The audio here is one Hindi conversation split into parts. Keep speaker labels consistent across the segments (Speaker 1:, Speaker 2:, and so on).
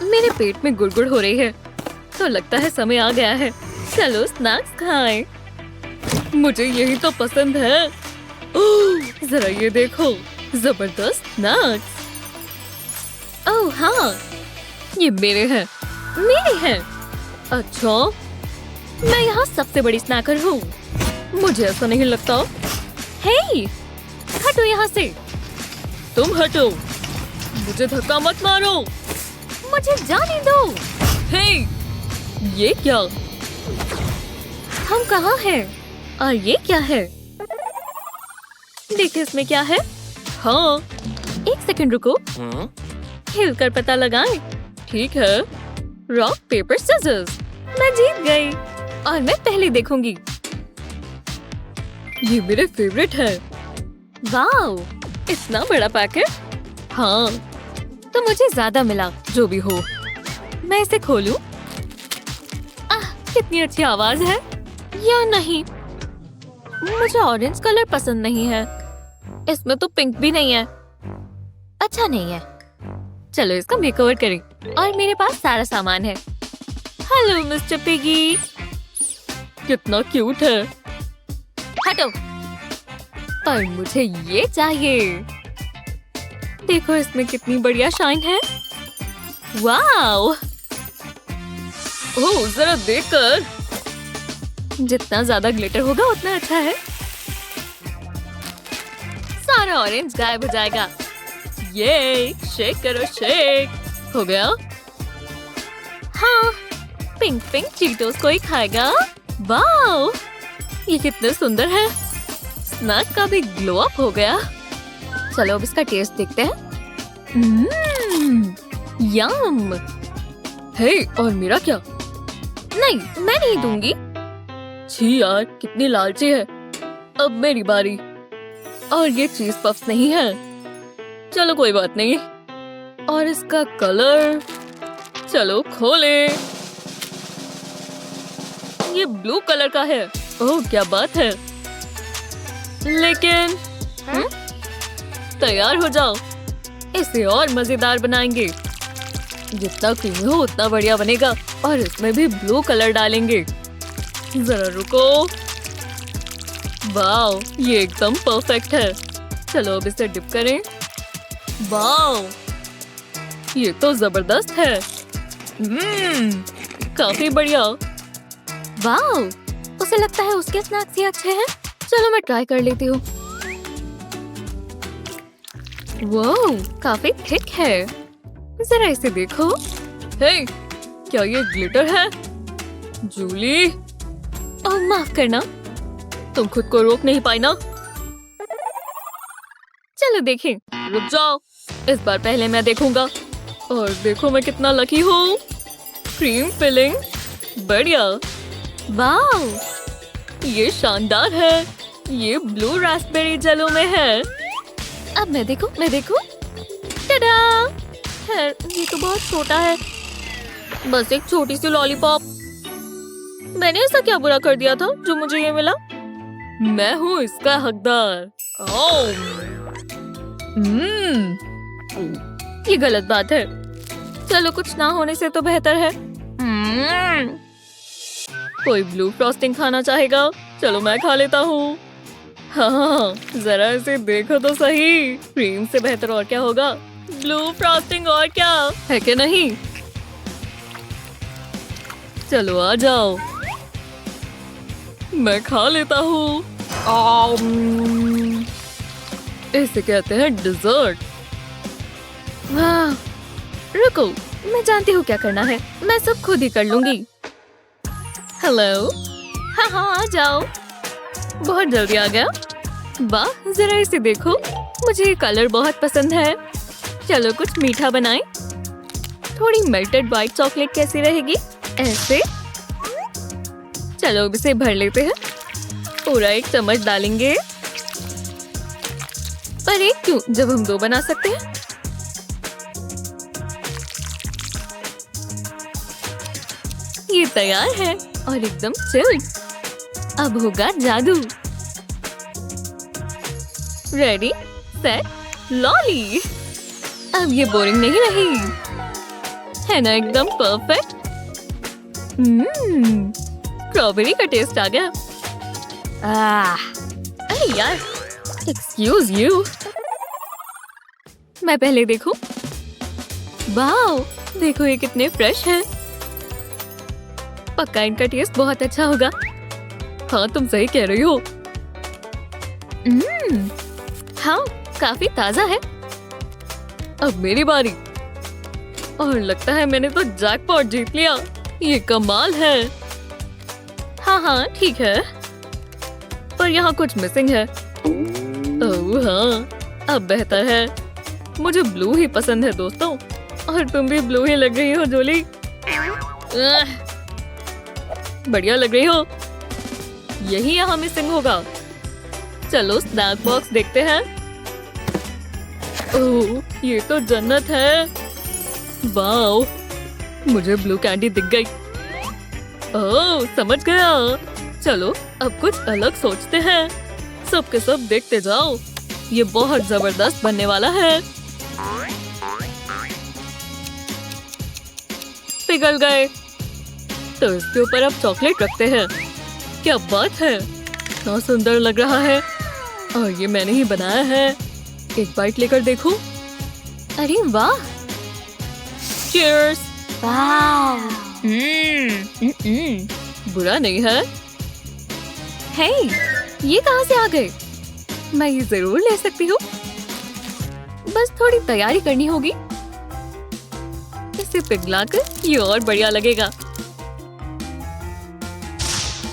Speaker 1: मेरे पेट में गुड़गुड़ हो रही है, तो लगता है समय आ गया है। चलो स्नैक्स खाएं। मुझे यही तो पसंद है। ओह, जरा ये देखो, जबरदस्त स्नैक्स। ओह हाँ, ये मेरे हैं। मेरे हैं। अच्छा, मैं यहाँ सबसे बड़ी स्नैकर हूँ। मुझे ऐसा नहीं लगता। हे, हटो यहाँ से। तुम हटो। मुझे धक्का मत मारो। मुझे जाने दो। हे, ये क्या? हम कहाँ हैं? और ये क्या है? देखिए इसमें क्या है। हाँ, एक सेकंड रुको। हिलकर पता लगाएं। ठीक है। Rock paper scissors. मैं जीत गई और मैं पहले देखूंगी। ये मेरे फेवरेट है। वाओ, इतना बड़ा पैकेट। हाँ, तो मुझे ज्यादा मिला। जो भी हो, मैं इसे खोलूं। कितनी अच्छी आवाज है। या नहीं, मुझे ऑरेंज कलर पसंद नहीं है। इसमें तो पिंक भी नहीं है। अच्छा नहीं है। चलो इसका मेकओवर करें। और मेरे पास सारा सामान है। Hello mister piggy. कितना क्यूट है। हटो। पर मुझे ये चाहिए। देखो इसमें कितनी बढ़िया शाइन है। वाओ। ओह, जरा देखकर। जितना ज्यादा ग्लिटर होगा उतना अच्छा है। सारा ऑरेंज गायब हो जाएगा। ये शेक करो, शेक। हो गया। हाँ, पिंक पिंक चीटोस कोई खाएगा। वाओ, ये कितने सुंदर है। स्नैक का भी ग्लो अप हो गया। चलो अब इसका टेस्ट देखते हैं। यम। हे, और मेरा क्या? नहीं, मैं नहीं दूंगी। छी यार, कितनी लालची है। अब मेरी बारी। और ये चीज पफ्स नहीं है। चलो कोई बात नहीं। और इसका कलर, चलो खोले। ये ब्लू कलर का है। ओह क्या बात है। लेकिन तैयार हो जाओ, इसे और मजेदार बनाएंगे। जितना क्रीमी हो उतना बढ़िया बनेगा। और इसमें भी ब्लू कलर डालेंगे। जरा रुको। वाओ, ये एकदम परफेक्ट है। चलो अब इसे डिप करें। वाओ, ये तो जबरदस्त है। काफी बढ़िया। वाओ, उसे लगता है उसके स्नैक्स ही अच्छे हैं। चलो मैं ट्राई कर लेती हूँ। वाओ, काफी थिक है। जरा इसे देखो। हे, क्या ये ग्लिटर है? जूली, ओह माफ करना, तुम खुद को रोक नहीं पाई ना। चलो देखें। रुक जाओ, इस बार पहले मैं देखूंगा। और देखो मैं कितना लकी हूँ। क्रीम फिलिंग, बढ़िया। वाओ, ये शानदार है। ये ब्लू रास्पबेरी जेलो में है। अब मैं देखूं, मैं देखूं। टडा! ये तो बहुत छोटा है। बस एक छोटी सी लॉलीपॉप। मैंने ऐसा क्या बुरा कर दिया था जो मुझे ये मिला? मैं हूँ इसका हकदार। ये गलत बात है। चलो कुछ ना होने से तो बेहतर है। कोई ब्लू फ्रॉस्टिंग खाना चाहेगा? चलो मैं खा लेता हूँ। हाँ, जरा इसे देखो तो सही। क्रीम से बेहतर और क्या होगा? ब्लू फ्रॉस्टिंग और क्या है कि नहीं? चलो आ जाओ, मैं खा लेता हूँ। इसे कहते हैं डिजर्ट। वाह, रुको, मैं जानती हूँ क्या करना है। मैं सब खुद ही कर लूंगी। हेलो। हाँ हाँ, आ जाओ। बहुत जल्दी आ गया। वाह, जरा इसे देखो। मुझे ये कलर बहुत पसंद है। चलो कुछ मीठा बनाएं। थोड़ी मेल्टेड व्हाइट चॉकलेट कैसी रहेगी? ऐसे। चलो अब इसे भर लेते हैं। पूरा एक चम्मच डालेंगे। पर एक क्यों, जब हम दो बना सकते हैं। ये तैयार है और एकदम चिल्ड। अब होगा जादू। Ready, set, lolly. अब ये बोरिंग नहीं रही। है ना एकदम परफेक्ट। स्ट्रॉबेरी का टेस्ट आ गया। अरे यार, एक्सक्यूज यू, मैं पहले देखूं। वाओ, देखो ये कितने फ्रेश हैं। पक्का इनका टेस्ट बहुत अच्छा होगा। हाँ, तुम सही कह रही हो। हाँ, काफी ताजा है। अब मेरी बारी। और लगता है मैंने तो जैकपॉट जीत लिया। ये कमाल है। हाँ, ठीक है, पर यहाँ कुछ मिसिंग है। ओह हाँ, अब बेहतर है। मुझे ब्लू ही पसंद है दोस्तों, और तुम भी ब्लू ही लग रही हो जोली। बढ़िया लग रही हो। यही यहाँ मिसिंग होगा। चलो स्नैक बॉक्स देखते हैं। ओह, ये तो जन्नत है। वाओ, मुझे ब्लू कैंडी दिख गई। ओह, समझ गया। चलो अब कुछ अलग सोचते हैं। सब के सब देखते जाओ, ये बहुत जबरदस्त बनने वाला है। पिघल गए। तो इसके ऊपर अब चॉकलेट रखते हैं। क्या बात है, इतना सुंदर लग रहा है। और ये मैंने ही बनाया है। एक बाइट लेकर देखो। अरे वाह, चीयर्स। बुरा नहीं है। हे, ये कहाँ से आ गए? मैं ये जरूर ले सकती हूँ, बस थोड़ी तैयारी करनी होगी। इसे पिघलाकर ये और बढ़िया लगेगा।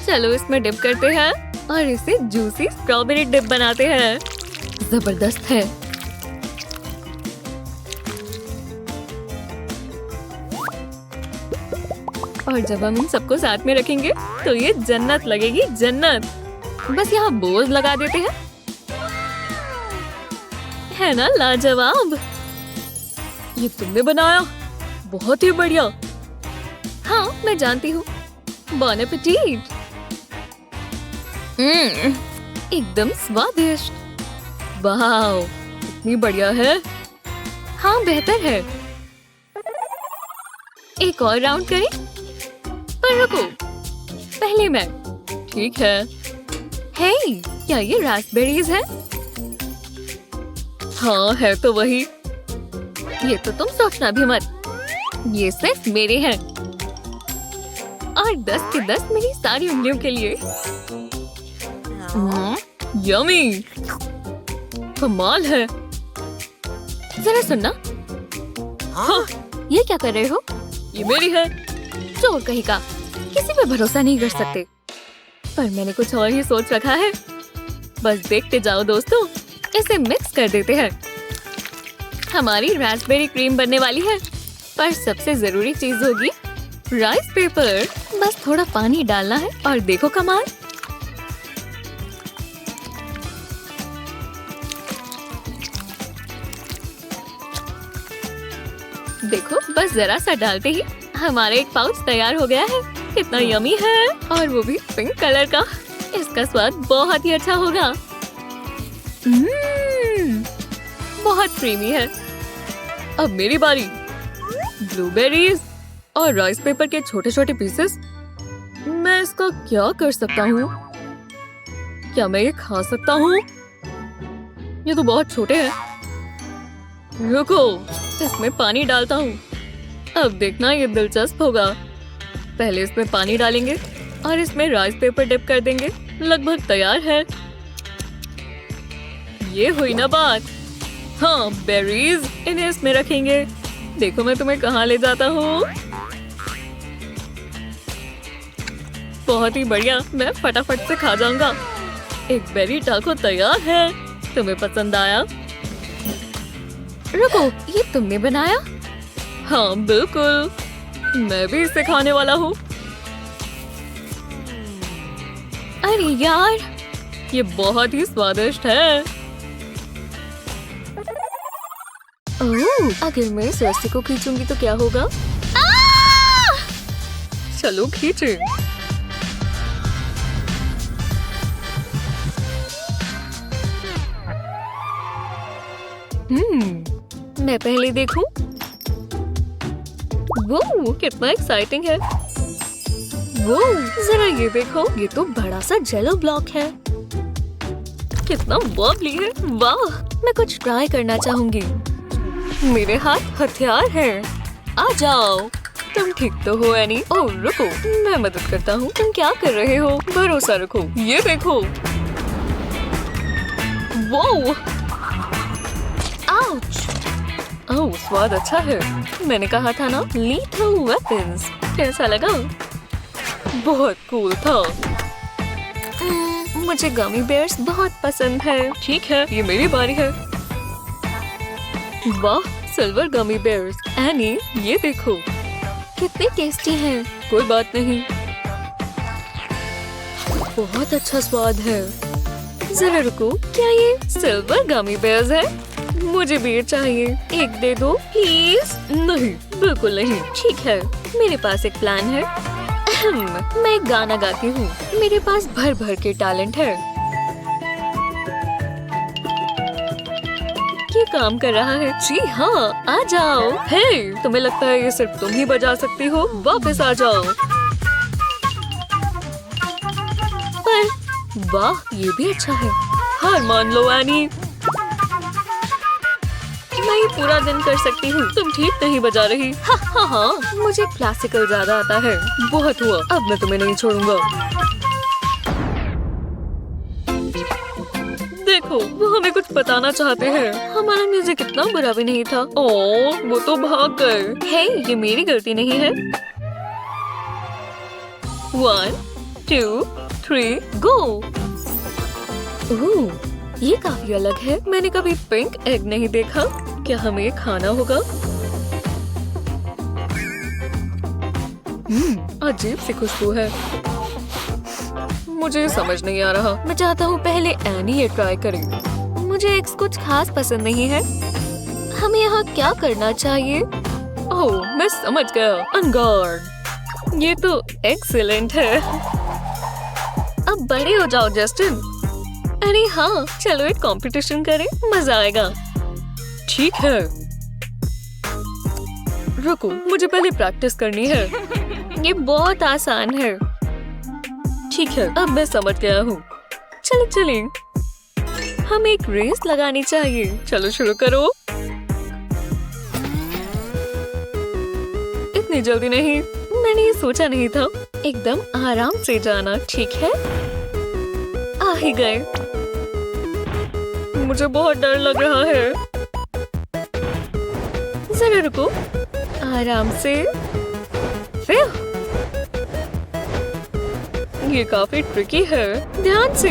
Speaker 1: चलो इसमें डिप करते हैं और इसे जूसी स्ट्रॉबेरी डिप बनाते हैं। जबरदस्त है। और जब हम इन सबको साथ में रखेंगे तो ये जन्नत लगेगी, जन्नत। बस यहाँ बोझ लगा देते हैं। है ना लाजवाब। ये तुमने बनाया, बहुत ही बढ़िया। हाँ, मैं जानती हूँ। बॉन एपेटीट। एकदम स्वादिष्ट। वाह, इतनी बढ़िया है। हाँ, बेहतर है। एक और राउंड करें? पर रुको, पहले मैं। ठीक है। हे, क्या ये रास्पबेरीज है? हाँ, है तो वही। ये तो तुम सोचना भी मत। ये सिर्फ मेरे हैं। और 10 के 10 मेरी सारी उंगलियों के लिए। यम्मी, कमाल है। जरा सुनना। हाँ, ये क्या कर रहे हो? ये मेरी है। चोर कहीं का, किसी पे भरोसा नहीं कर सकते। पर मैंने कुछ और ही सोच रखा है। बस देखते जाओ दोस्तों। इसे मिक्स कर देते हैं। हमारी रास्पबेरी क्रीम बनने वाली है। पर सबसे जरूरी चीज होगी राइस पेपर। बस थोड़ा पानी डालना है और देखो कमाल। देखो, बस जरा सा डालते ही हमारा एक पाउच तैयार हो गया है। कितना यमी है, और वो भी पिंक कलर का। इसका स्वाद बहुत ही अच्छा होगा। बहुत क्रीमी है। अब मेरी बारी। ब्लूबेरीज और राइस पेपर के छोटे छोटे पीसेस। मैं इसका क्या कर सकता हूँ? क्या मैं ये खा सकता हूँ? ये तो बहुत छोटे हैं। रुको, इसमें पानी डालता हूँ। अब देखना ये दिलचस्प होगा। पहले इसमें पानी डालेंगे और इसमें राइस पेपर डिप कर देंगे। लगभग तैयार है। ये हुई ना बात। हाँ, बेरीज, इन्हें इसमें रखेंगे। देखो मैं तुम्हें कहाँ ले जाता हूँ। बहुत ही बढ़िया, मैं फटाफट से खा जाऊंगा। एक बेरी टाको तैयार है। तुम्हें पसंद आया? रुको, ये तुमने बनाया? हाँ बिल्कुल, मैं भी इसे खाने वाला हूँ। अरे यार, ये बहुत ही स्वादिष्ट है। ओह, अगर मैं इस रस्सी को खींचूंगी तो क्या होगा? चलो खींचे। मैं पहले देखूं। वो कितना एक्साइटिंग है। वो जरा ये देखो, ये तो बड़ा सा जेलो ब्लॉक है। कितना बबली है, वाह। मैं कुछ ट्राई करना चाहूंगी। मेरे हाथ हथियार हैं। आ जाओ। तुम ठीक तो हो एनी? ओह रुको, मैं मदद करता हूँ। तुम क्या कर रहे हो? भरोसा रखो। ये देखो। वो आउच। ओह स्वाद अच्छा है। मैंने कहा था ना, लीथल वेपन्स। कैसा लगा? बहुत कूल था। मुझे गमी बेयर्स बहुत पसंद है। ठीक है, ये मेरी बारी है। वाह, सिल्वर गमी बेयर्स। एनी ये देखो, कितने टेस्टी हैं। कोई बात नहीं, बहुत अच्छा स्वाद है। जरा रुको, क्या ये सिल्वर गमी बेयर्स है? मुझे भी ये चाहिए। एक दे दो प्लीज। नहीं, बिल्कुल नहीं। ठीक है, मेरे पास एक प्लान है। मैं एक गाना गाती हूँ। मेरे पास भर भर के टैलेंट है। ये काम कर रहा है। जी हाँ, आ जाओ। हे, तुम्हें लगता है ये सिर्फ तुम ही बजा सकती हो? वापस आ जाओ। पर वाह, ये भी अच्छा है। हार मान लो एनी। मैं ये पूरा दिन कर सकती हूँ। तुम ठीक नहीं बजा रही। हाँ, मुझे क्लासिकल ज्यादा आता है। बहुत हुआ, अब मैं तुम्हें नहीं छोड़ूंगा। देखो, वो हमें कुछ बताना चाहते हैं। हमारा म्यूजिक इतना बुरा भी नहीं था। ओह, वो तो भाग गए। हे, ये मेरी गलती नहीं है। 1 2 3 गो। ओह, ये काफी अलग है। मैंने कभी पिंक एग नहीं देखा। क्या हमें ये खाना होगा? अजीब सी खुशबू है। मुझे समझ नहीं आ रहा। मैं चाहता हूँ पहले एनी ये ट्राई करे। मुझे एग्स कुछ खास पसंद नहीं है। हमें यहाँ क्या करना चाहिए? ओह, मैं समझ गया। On guard. ये तो एक्सीलेंट है। अब बड़े हो जाओ जस्टिन। अरे हाँ, चलो एक कंपटीशन करें, मजा आएगा। ठीक है, रुको, मुझे पहले प्रैक्टिस करनी है। ये बहुत आसान है। ठीक है, अब मैं समझ गया हूँ। चले, हमें एक रेस लगानी चाहिए। चलो शुरू करो। इतनी जल्दी नहीं, मैंने ये सोचा नहीं था। एकदम आराम से जाना। ठीक है, आ ही गए। मुझे बहुत डर लग रहा है। जरा रुको, आराम से। ये काफी ट्रिकी है। ध्यान से।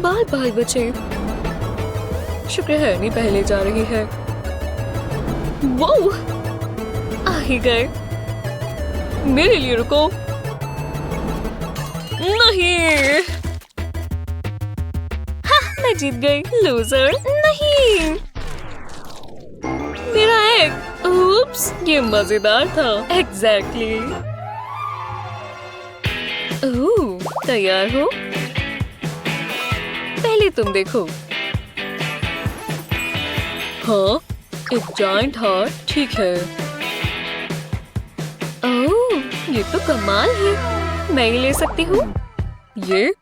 Speaker 1: बाल बचे। शुक्र है नहीं पहले जा रही है। वो आ ही गए। मेरे लिए रुको। नहीं, मैं जीत गई। लूजर। नहीं, मेरा एग। उप्स, ये मजेदार था। एग्जैक्टली। तैयार हो? पहले तुम देखो। हाँ, एक जायंट हार्ट। ठीक है। ओह, ये तो कमाल है। मैं ये ले सकती हूँ? ये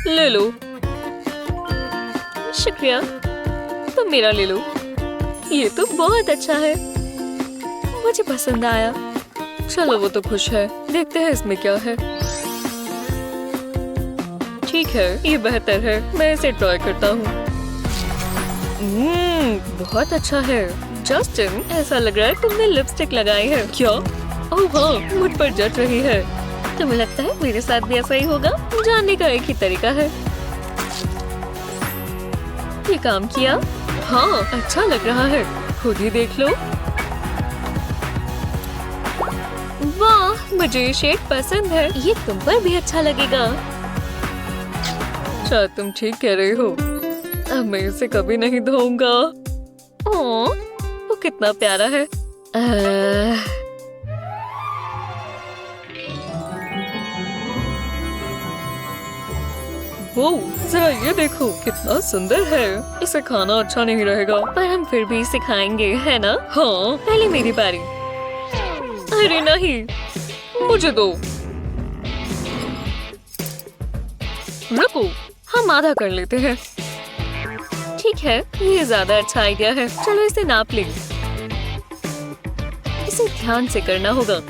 Speaker 1: ले लो। शुक्रिया, तुम मेरा ले लो। ये तो बहुत अच्छा है। मुझे पसंद आया। चलो, वो तो खुश है। देखते हैं इसमें क्या है। ठीक है, ये बेहतर है। मैं इसे ट्राई करता हूँ। बहुत अच्छा है। जस्टिन, ऐसा लग रहा है तुमने लिपस्टिक लगाई है। क्या? ओह हाँ, मुझ पर जच रही है। तुम्हें लगता है मेरे साथ भी ऐसा ही होगा? जानने का एक ही तरीका है। ये काम किया। हाँ, अच्छा लग रहा है। खुद ही देख लो। वाह, मुझे ये शेड पसंद है। ये तुम पर भी अच्छा लगेगा। शायद तुम ठीक कह रही हो। अब मैं इसे कभी नहीं धोऊंगा। ओह, वो कितना प्यारा है। वो जरा ये देखो कितना सुंदर है। इसे खाना अच्छा नहीं रहेगा पर हम फिर भी इसे खाएंगे, है ना? हाँ, पहले मेरी बारी। अरे नहीं, मुझे दो। रुको, हम आधा कर लेते हैं। ठीक है, ये ज्यादा अच्छा आइडिया है। चलो इसे नाप लें। इसे ध्यान से करना होगा।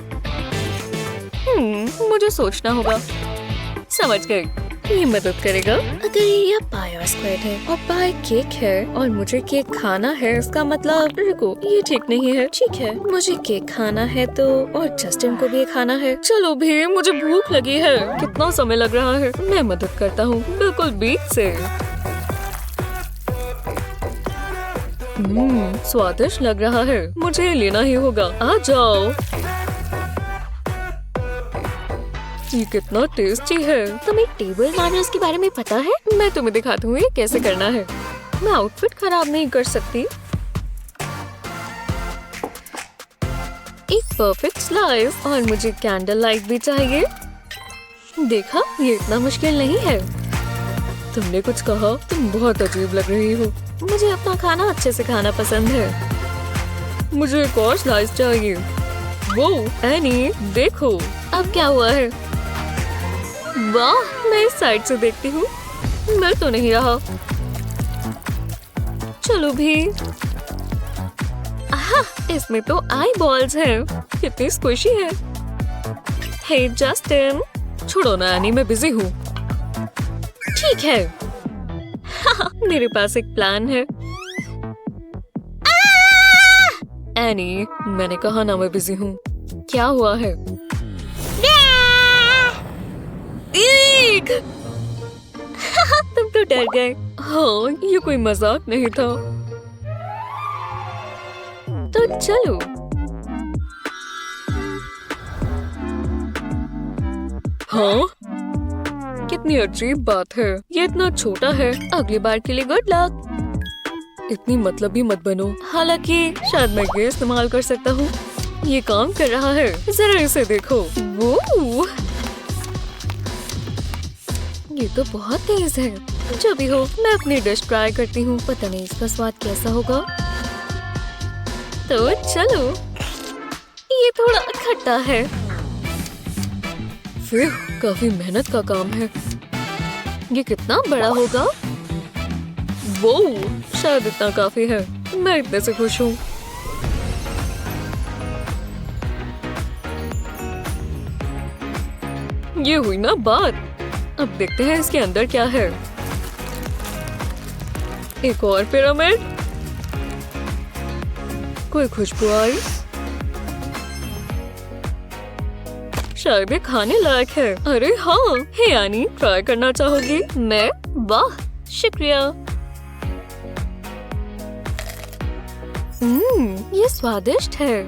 Speaker 1: मुझे सोचना होगा। समझ गई, ये मदद करेगा। अगर ये पाई और स्क्वायर है और पाई केक है और मुझे केक खाना है, इसका मतलब रुको, ये ठीक नहीं है। ठीक है, मुझे केक खाना है तो, और जस्टिन को भी खाना है। चलो भी, मुझे भूख लगी है। कितना समय लग रहा है? मैं मदद करता हूँ, बिल्कुल बीच से। स्वादिष्ट लग रहा है। मुझे लेना ही होगा। आ जाओ। ये कितना टेस्टी है। तुम्हें टेबल मैनर्स के बारे में पता है? मैं तुम्हें दिखाती हूँ ये कैसे करना है। मैं आउटफिट खराब नहीं कर सकती। एक परफेक्ट स्लाइस और मुझे कैंडल लाइट भी चाहिए। देखा, ये इतना मुश्किल नहीं है। तुमने कुछ कहा? तुम बहुत अजीब लग रही हो। मुझे अपना खाना अच्छे से खाना पसंद है। मुझे एक और स्लाइस चाहिए। वो एनी, देखो अब क्या हुआ है। वाह, मैं इस साइड से देखती हूँ। मिल तो नहीं रहा। चलो भी। आहा, इसमें तो आई बॉल्स हैं। कितनी स्क्विशी है। हे जस्टिन, छोड़ो ना एनी, मैं बिजी हूँ। ठीक है। मेरे पास एक प्लान है। एनी, मैंने कहा ना मैं बिजी हूँ। क्या हुआ है? तुम तो डर गए। हाँ, ये कोई मजाक नहीं था। तो चलो। हाँ, कितनी अजीब बात है। ये इतना छोटा है। अगली बार के लिए गुड लक। इतनी मतलबी मत बनो। हालांकि शायद मैं ये इस्तेमाल कर सकता हूँ। ये काम कर रहा है। जरा इसे देखो। वो ये तो बहुत तेज है। जो भी हो, मैं अपनी डिश ट्राई करती हूँ। पता नहीं इसका स्वाद कैसा होगा। तो चलो। ये थोड़ा खट्टा है। फिर काफी मेहनत का काम है। ये कितना बड़ा होगा? वो शायद इतना काफी है। मैं इतने से खुश हूँ। ये हुई ना बात। अब देखते हैं इसके अंदर क्या है। एक और पिरामिड। कोई खुशबू आई? शायद ये खाने लायक है। अरे हाँ, हे यानी ट्राई करना चाहोगी? मैं? वाह, शुक्रिया। ये स्वादिष्ट है।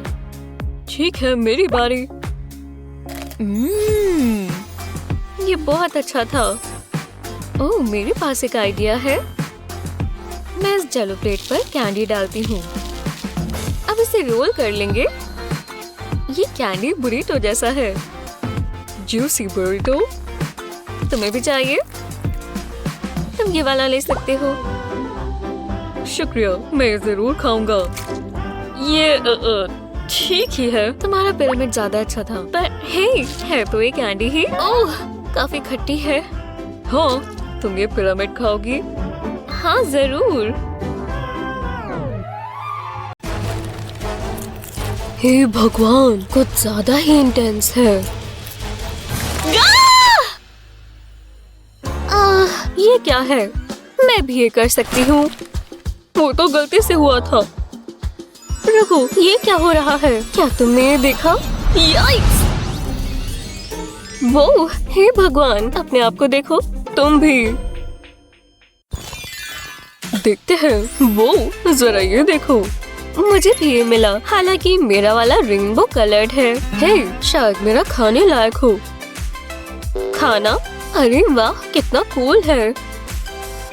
Speaker 1: ठीक है, मेरी बारी। ये बहुत अच्छा था। ओह, मेरे पास एक आइडिया है। मैं इस जेलो प्लेट पर कैंडी डालती हूँ। अब इसे रोल कर लेंगे। ये कैंडी बुरीटो जैसा है। जूसी बुरीटो। तुम्हें भी चाहिए? तुम ये वाला ले सकते हो। शुक्रिया, मैं जरूर खाऊंगा। ये ठीक ही है। तुम्हारा पिरामिड ज्यादा अच्छा था। पर हे, है तो ये कैंडी ही। ओह, काफी खट्टी है। हाँ, तुम ये पिरामिड खाओगी? हाँ जरूर। हे भगवान, कुछ ज्यादा ही इंटेंस है। ये क्या है? मैं भी ये कर सकती हूँ। वो तो गलती से हुआ था। रुको, ये क्या हो रहा है? क्या तुमने ये देखा? याइक्स! वो, हे भगवान, अपने आप को देखो। तुम भी देखते हैं। वो जरा ये देखो। मुझे भी ये मिला। हालांकि मेरा वाला रेनबो कलर्ड है। हे, शायद मेरा खाने लायक हो। खाना? अरे वाह, कितना कूल है।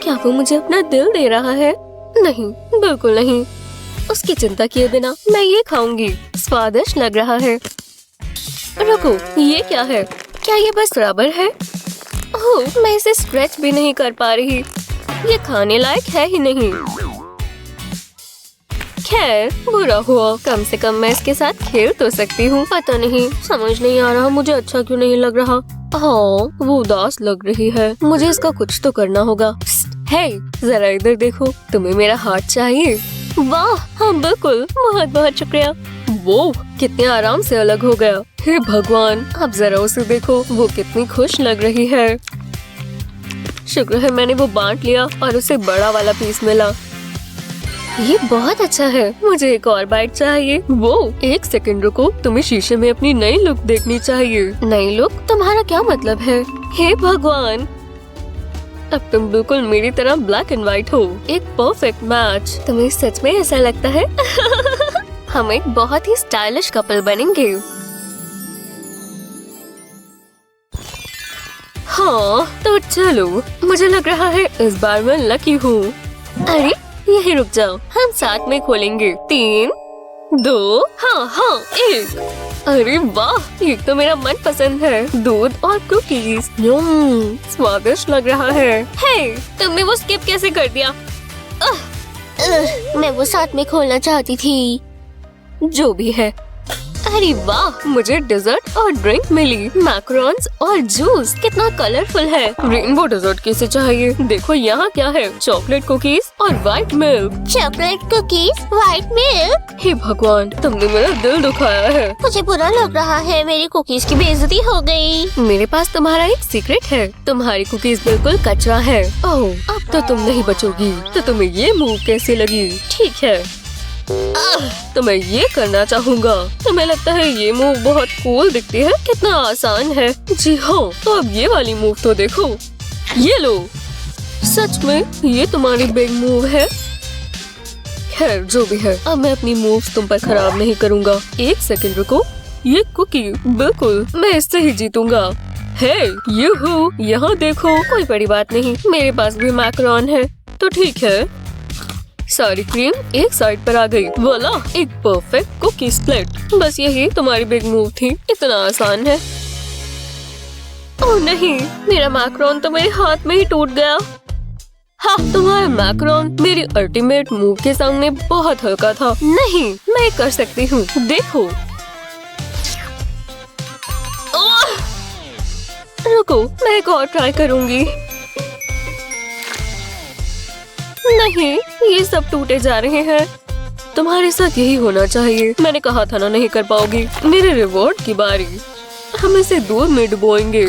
Speaker 1: क्या वो मुझे अपना दिल दे रहा है? नहीं, बिल्कुल नहीं। उसकी चिंता किए बिना मैं ये खाऊंगी। स्वादिष्ट लग रहा है। रुको, ये क्या है? क्या ये बस रबर है? ओह, मैं इसे स्ट्रेच भी नहीं कर पा रही। ये खाने लायक है ही नहीं। खैर, बुरा हुआ, कम से कम मैं इसके साथ खेल तो सकती हूँ। पता नहीं, समझ नहीं आ रहा मुझे अच्छा क्यों नहीं लग रहा। हाँ, वो उदास लग रही है। मुझे इसका कुछ तो करना होगा। हे, जरा इधर देखो, तुम्हें मेरा हाथ चाहिए? वाह, हाँ बिल्कुल, बहुत बहुत शुक्रिया। वो कितने आराम से अलग हो गया। हे भगवान, अब जरा उसे देखो, वो कितनी खुश लग रही है। शुक्र है मैंने वो बांट लिया और उसे बड़ा वाला पीस मिला। ये बहुत अच्छा है, मुझे एक और बाइट चाहिए। वो, एक सेकंड रुको, तुम्हें शीशे में अपनी नई लुक देखनी चाहिए। नई लुक? तुम्हारा क्या मतलब है? हे भगवान, अब तुम बिल्कुल मेरी तरह ब्लैक एंड व्हाइट हो। एक परफेक्ट मैच। तुम्हें सच में ऐसा लगता है? हम एक बहुत ही स्टाइलिश कपल बनेंगे। हाँ, तो चलो, मुझे लग रहा है इस बार मैं लकी हूँ। अरे यही रुक जाओ, हम साथ में खोलेंगे। 3, 2, हाँ 1। अरे वाह, ये तो मेरा मन पसंद है। दूध और कुकीज, स्वादिष्ट लग रहा है। हे, तुमने वो स्किप कैसे कर दिया? मैं वो साथ में खोलना चाहती थी। जो भी है। अरे वाह, मुझे डेजर्ट और ड्रिंक मिली। मैकरोन्स और जूस, कितना कलरफुल है। रेनबो डेजर्ट किसे चाहिए? देखो यहाँ क्या है, चॉकलेट कुकीज और white milk. Chocolate cookies, white milk. हे भगवान, तुमने मेरा दिल दुखाया है। मुझे बुरा लग रहा है, मेरी कुकीज की बेइज्जती हो गई। मेरे पास तुम्हारा एक सीक्रेट है, तुम्हारी कुकीज बिल्कुल कचरा है। ओह, अब तो तुम नहीं बचोगी। तो तुम्हें ये मूव कैसी लगी? ठीक है, तो मैं ये करना चाहूँगा। तुम्हें लगता है ये मूव बहुत कूल दिखती है? कितना आसान है। जी हाँ, तो अब ये वाली मूव तो देखो। ये लो, सच में ये तुम्हारी बिग मूव है। खैर, जो भी है, अब मैं अपनी मूव्स तुम पर खराब नहीं करूँगा। एक सेकंड रुको, ये कुकी, बिल्कुल मैं इससे ही जीतूंगा। हे, यूहू, यहाँ देखो, कोई बड़ी बात नहीं, मेरे पास भी मैकरॉन है। तो ठीक है, सारी क्रीम एक साइड पर आ गई। वाला, एक परफेक्ट कुकी स्प्लिट। बस यही तुम्हारी बिग मूव थी, इतना आसान है। ओह नहीं, मेरा मैकरॉन तो मेरे हाथ में ही टूट गया। हाँ, तुम्हारा मैकरॉन मेरी अल्टीमेट मूव के सामने बहुत हल्का था। नहीं, मैं कर सकती हूँ, देखो। रुको, मैं एक और ट्राई करूँगी। नहीं, ये सब टूटे जा रहे हैं। तुम्हारे साथ यही होना चाहिए। मैंने कहा था ना, नहीं कर पाओगी। मेरे रिवॉर्ड की बारी। हम इसे दूध में डुबोएंगे।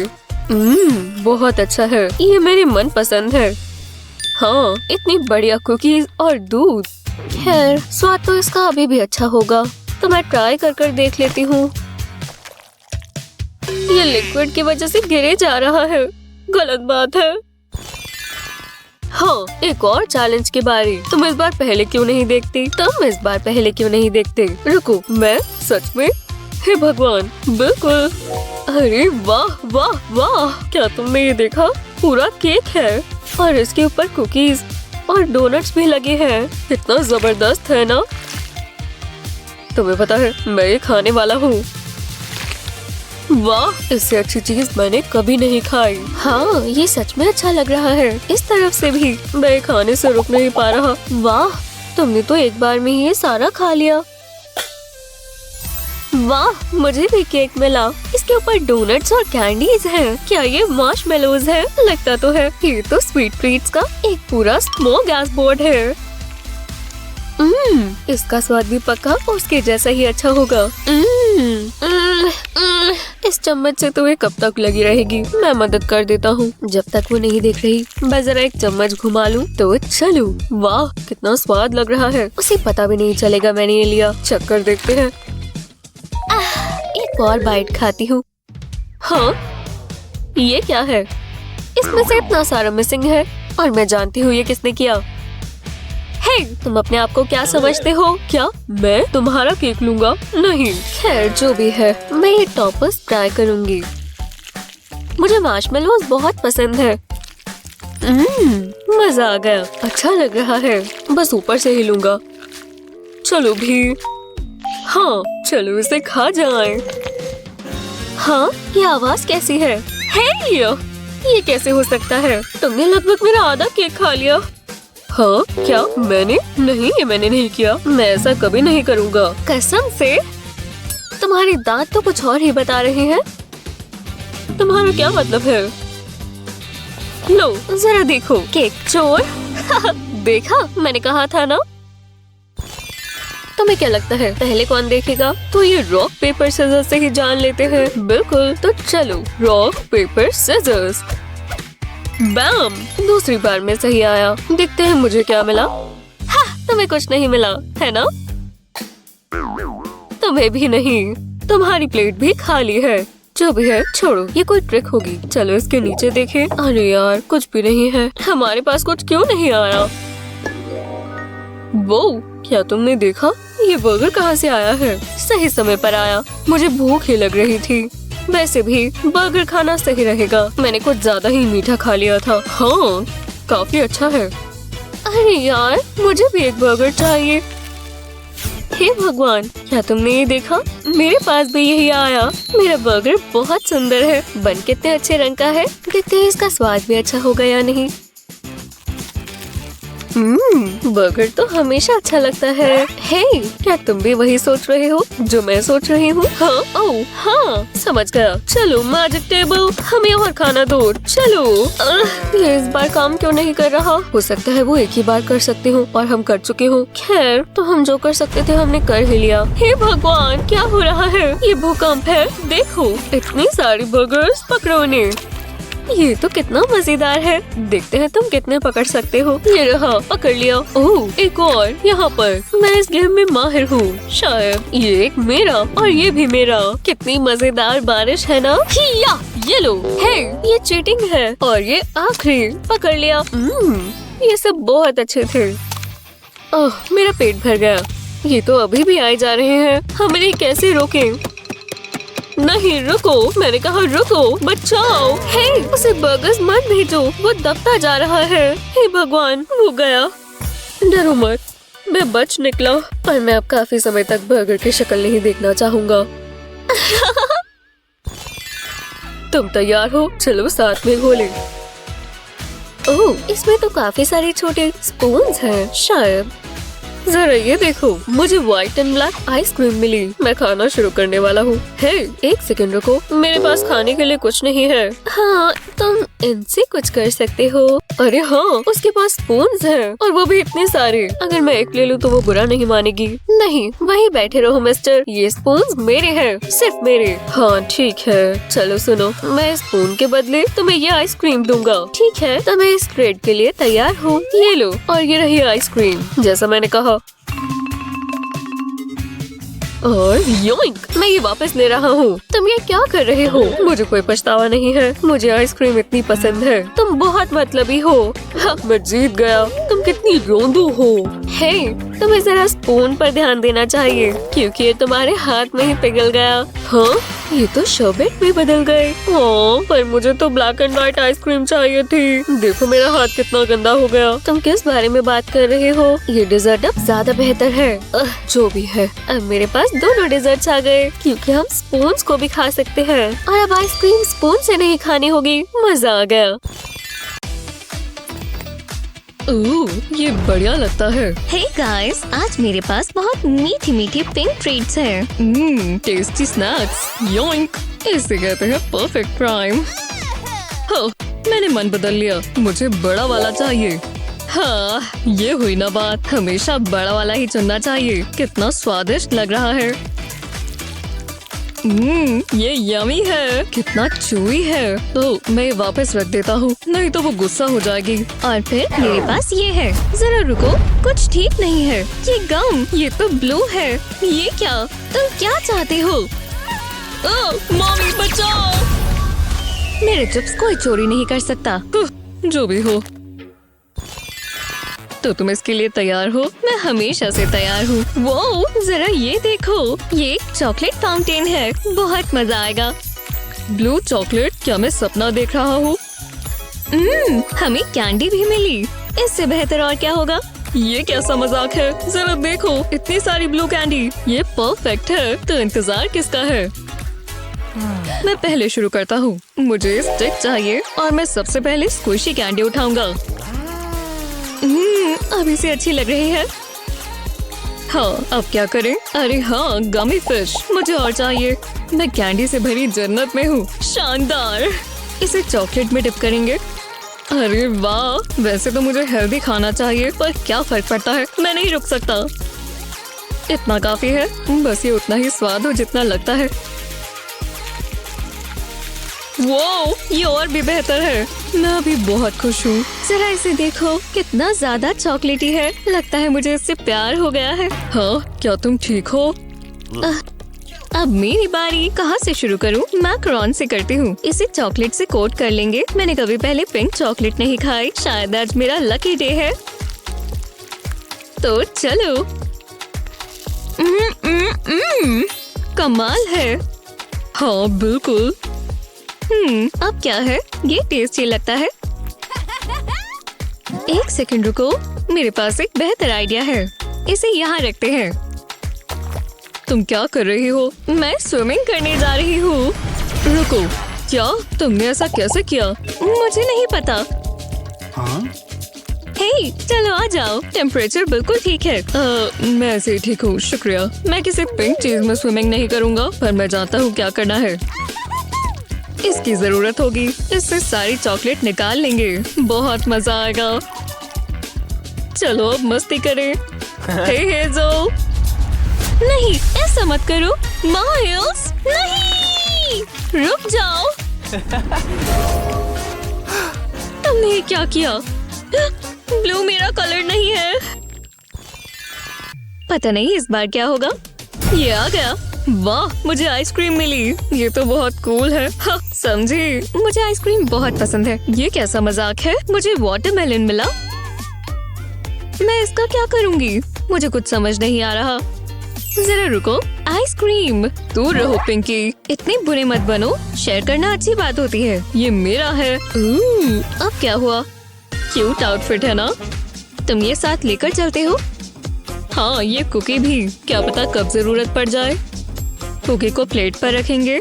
Speaker 1: बहुत अच्छा है, ये मेरे मन पसंद है। हाँ, इतनी बढ़िया कुकीज और दूध। खैर, स्वाद तो इसका अभी भी अच्छा होगा, तो मैं ट्राई कर देख लेती हूँ। ये लिक्विड की वजह से गिरे जा रहा है। गलत बात है। हाँ, एक और चैलेंज की बारी। तुम इस बार पहले क्यों नहीं देखती? रुको, मैं सच में? हे भगवान, बिल्कुल। अरे वाह वाह वाह, क्या तुमने ये देखा? पूरा केक है और इसके ऊपर कुकीज और डोनट्स भी लगे हैं। कितना जबरदस्त है ना? तुम्हें पता है, मैं ये खाने वाला हूँ। वाह, इससे अच्छी चीज मैंने कभी नहीं खाई। हाँ, ये सच में अच्छा लग रहा है। इस तरफ से भी मैं खाने से रुक नहीं पा रहा। वाह, तुमने तो एक बार में ही ये सारा खा लिया। वाह, मुझे भी केक मिला। इसके ऊपर डोनट्स और कैंडीज हैं। क्या ये मार्शमेलोज है? लगता तो है। ये तो स्वीट ट्रीट्स का एक पूरा स्मोक बोर्ड है। इसका स्वाद भी पक्का उसके जैसा ही अच्छा होगा। इस चम्मच से तो ये कब तक लगी रहेगी? मैं मदद कर देता हूँ जब तक वो नहीं देख रही। बस जरा एक चम्मच घुमा लूं तो चलो। वाह, कितना स्वाद लग रहा है। उसे पता भी नहीं चलेगा मैंने ये लिया। चक्कर देखते हैं। एक और बाइट खाती हूँ। हाँ, ये क्या है? इसमें से इतना सारा मिसिंग है और मैं जानती हूँ ये किसने किया। हे, तुम अपने आप को क्या समझते हो? क्या मैं तुम्हारा केक लूंगा? नहीं। खैर, जो भी है, मैं ये टॉपर्स ट्राई करूंगी। मुझे मार्शमेलोज बहुत पसंद है। मजा आ गया, अच्छा लग रहा है। बस ऊपर से ही लूंगा। चलो भी। हाँ, चलो इसे खा जाएं। हाँ, ये आवाज कैसी है? हे, ये कैसे हो सकता है? तुमने लगभग मेरा आधा केक खा लिया। हाँ क्या? मैंने नहीं, ये मैंने नहीं किया। मैं ऐसा कभी नहीं करूँगा। कसम से? तुम्हारे दांत तो कुछ और ही बता रहे हैं। तुम्हारा क्या मतलब है? लो जरा देखो, केक चोर। देखा, मैंने कहा था ना। तुम्हें क्या लगता है पहले कौन देखेगा? तो ये रॉक पेपर सीजर्स से ही जान लेते हैं। बिल्कुल, तो चलो रॉक पेपर सीजर्स। बैम! दूसरी बार में सही आया। देखते हैं मुझे क्या मिला। हाँ, तुम्हें कुछ नहीं मिला है ना? तुम्हें भी नहीं। तुम्हारी प्लेट भी खाली है। जो भी है छोड़ो, ये कोई ट्रिक होगी। चलो इसके नीचे देखें। अरे यार, कुछ भी नहीं है। हमारे पास कुछ क्यों नहीं आया? वो क्या तुमने देखा? ये बर्गर कहाँ से आया है? सही समय पर आया। मुझे भूख ही लग रही थी। वैसे भी बर्गर खाना सही रहेगा। मैंने कुछ ज्यादा ही मीठा खा लिया था। हाँ, काफी अच्छा है। अरे यार, मुझे भी एक बर्गर चाहिए। हे भगवान, क्या तुमने ये देखा? मेरे पास भी यही आया। मेरा बर्गर बहुत सुंदर है। बन कितने अच्छे रंग का है। देखते हैं इसका स्वाद भी अच्छा होगा या नहीं। बर्गर तो हमेशा अच्छा लगता है। हे, क्या तुम भी वही सोच रहे हो जो मैं सोच रही हूँ? हाँ, ओह, हाँ, समझ गया। चलो मैजिक टेबल, हमें और खाना दो। चलो। ये इस बार काम क्यों नहीं कर रहा? हो सकता है वो एक ही बार कर सकते हो और हम कर चुके हो। खैर, तो हम जो कर सकते थे हमने कर ही लिया। हे भगवान, क्या हो रहा है? ये भूकंप है। देखो, इतनी सारी बर्गर्स पकड़ो ने। ये तो कितना मजेदार है। देखते हैं तुम कितने पकड़ सकते हो। ये रहा, पकड़ लिया। ओह, एक और यहाँ पर। मैं इस गेम में माहिर हूँ। शायद ये एक मेरा और ये भी मेरा। कितनी मजेदार बारिश है ना? हिया, ये लो। है, ये चीटिंग है। और ये आखिरी, पकड़ लिया। ये सब बहुत अच्छे थे। ओह, मेरा पेट भर गया। ये तो अभी भी आए जा रहे हैं। हम इन्हें कैसे रोकें? नहीं, रुको, मैंने कहा रुको, बचाओ। हे, उसे बर्गर्स मत भेजो, वो दबता जा रहा है। हे भगवान, वो गया। डरो मत, मैं बच निकला। पर मैं अब काफी समय तक बर्गर की शक्ल नहीं देखना चाहूँगा। तुम तैयार हो? चलो साथ में घोलें। ओह, इसमें तो काफी सारे छोटे स्पून्स हैं। शायद जरा ये देखो, मुझे व्हाइट एंड ब्लैक आइसक्रीम मिली। मैं खाना शुरू करने वाला हूँ। हे, एक सेकंड रुको, मेरे पास खाने के लिए कुछ नहीं है। हाँ, तुम इनसे कुछ कर सकते हो। अरे हाँ, उसके पास स्पून्स हैं और वो भी इतने सारे। अगर मैं एक ले लूँ तो वो बुरा नहीं मानेगी। नहीं, वहीं बैठे रहो मिस्टर। ये स्पून्स मेरे हैं, सिर्फ मेरे। हाँ ठीक है, चलो सुनो, मैं स्पून के बदले तुम्हें ये आइसक्रीम दूंगा। ठीक है, तो मैं इस ट्रेड के लिए तैयार हूँ। ये लो, और ये रही आइसक्रीम, जैसा मैंने कहा। और योइंक, मैं ये वापस ले रहा हूँ। तुम ये क्या कर रहे हो? मुझे कोई पछतावा नहीं है। मुझे आइसक्रीम इतनी पसंद है। तुम बहुत मतलबी हो। हाँ, मैं जीत गया। तुम कितनी रोंदू हो। हे, तुम्हें जरा स्पून पर ध्यान देना चाहिए, क्योंकि ये तुम्हारे हाथ में ही पिघल गया। हाँ, ये तो शरबत में बदल गए। हाँ, पर मुझे तो ब्लैक एंड व्हाइट आइसक्रीम चाहिए थी। देखो मेरा हाथ कितना गंदा हो गया। तुम किस बारे में बात कर रहे हो? ये डिजर्ट अब ज्यादा बेहतर है। जो भी है, अब मेरे पास दोनों डिजर्ट्स आ गए, क्योंकि हम स्पून्स को भी खा सकते हैं। और अब आइसक्रीम स्पून से नहीं खानी होगी। मजा आ गया। ये बढ़िया लगता है।
Speaker 2: हे गाइस, आज मेरे पास बहुत मीठी मीठी पिंक ट्रीट्स हैं।
Speaker 1: Tasty snacks. योइंक, इसे कहते हैं परफेक्ट प्राइम। हाँ, मैंने मन बदल लिया। मुझे बड़ा वाला चाहिए। हाँ, ये हुई ना बात। हमेशा बड़ा वाला ही चुनना चाहिए। कितना स्वादिष्ट लग रहा है। ये यमी है। कितना चूई है। तो मैं वापस रख देता हूँ, नहीं तो वो गुस्सा हो जाएगी।
Speaker 2: और फिर मेरे पास ये है। जरा रुको, कुछ ठीक नहीं है। ये गम,
Speaker 1: ये तो ब्लू है।
Speaker 2: ये क्या? तुम क्या चाहते हो?
Speaker 1: मम्मी बचाओ।
Speaker 2: मेरे चिप्स कोई चोरी नहीं कर सकता।
Speaker 1: जो भी हो, तो तुम इसके लिए तैयार हो?
Speaker 2: मैं हमेशा से तैयार हूँ। वो जरा ये देखो, ये चॉकलेट फाउंटेन है। बहुत मजा आएगा।
Speaker 1: Blue chocolate? क्या मैं सपना देख रहा हूँ?
Speaker 2: हमें कैंडी भी मिली। इससे बेहतर और क्या होगा?
Speaker 1: ये कैसा मजाक है? जरा देखो, इतनी सारी ब्लू कैंडी। ये परफेक्ट है। तो इंतजार किसका है? मैं पहले शुरू करता हूँ। मुझे स्टिक चाहिए और मैं सबसे पहले स्क्विशी कैंडी उठाऊंगा। अभी से अच्छी लग रही है। हाँ, अब क्या करें? अरे हाँ, गमी फिश मुझे और चाहिए। मैं कैंडी से भरी जन्नत में हूँ। शानदार। इसे चॉकलेट में डिप करेंगे। अरे वाह, वैसे तो मुझे हेल्दी खाना चाहिए, पर क्या फर्क पड़ता है, मैं नहीं रुक सकता। इतना काफी है, बस ये उतना ही स्वाद हो जितना लगता है। वो ये और भी बेहतर है। मैं अभी बहुत खुश हूँ।
Speaker 2: जरा इसे देखो, कितना ज्यादा चॉकलेटी है।
Speaker 1: लगता है मुझे इससे प्यार हो गया है। हाँ, क्या तुम ठीक हो?
Speaker 2: अब मेरी बारी। कहाँ से शुरू करूँ? मैकरॉन से करती हूँ। इसे चॉकलेट से कोट कर लेंगे। मैंने कभी पहले पिंक चॉकलेट नहीं खाई। शायद आज मेरा लकी डे है। तो चलो। कमाल है।
Speaker 1: हाँ बिल्कुल।
Speaker 2: अब क्या है? ये टेस्टी लगता है। एक सेकंड रुको, मेरे पास एक बेहतर आइडिया है। इसे यहाँ रखते हैं।
Speaker 1: तुम क्या कर रही हो?
Speaker 2: मैं स्विमिंग करने जा रही हूँ।
Speaker 1: रुको, क्या तुमने ऐसा कैसे किया?
Speaker 2: मुझे नहीं पता। हे, चलो आ जाओ। टेम्परेचर बिल्कुल ठीक है।
Speaker 1: मैं ऐसे ही ठीक हूँ, शुक्रिया। मैं किसी पिंक चीज में स्विमिंग नहीं करूँगा, पर मैं जानता हूँ क्या करना है। इसकी जरूरत होगी। इससे सारी चॉकलेट निकाल लेंगे। बहुत मजा आएगा। चलो अब मस्ती करें। हे हेज़ल।
Speaker 2: नहीं, ऐसा मत करो। माइल्स, नहीं, रुक जाओ।
Speaker 1: तुमने ये क्या किया?
Speaker 2: ब्लू मेरा कलर नहीं है। पता नहीं इस बार क्या होगा।
Speaker 1: ये आ गया। वाह, मुझे आइसक्रीम मिली। ये तो बहुत कूल है। हाँ, समझी।
Speaker 2: मुझे आइसक्रीम बहुत पसंद है।
Speaker 1: ये कैसा मजाक है?
Speaker 2: मुझे वाटरमेलन मिला। मैं इसका क्या करूंगी? मुझे कुछ समझ नहीं आ रहा।
Speaker 1: जरा रुको।
Speaker 2: आइसक्रीम।
Speaker 1: दूर रहो पिंकी।
Speaker 2: इतने बुरे मत बनो। शेयर करना अच्छी बात होती है।
Speaker 1: ये मेरा है।
Speaker 2: अब क्या हुआ?
Speaker 1: क्यूट आउटफिट है ना?
Speaker 2: तुम ये साथ लेकर चलते हो?
Speaker 1: हाँ, ये कुकी भी। क्या पता कब जरूरत पड़ जाए। कुकी को प्लेट पर रखेंगे।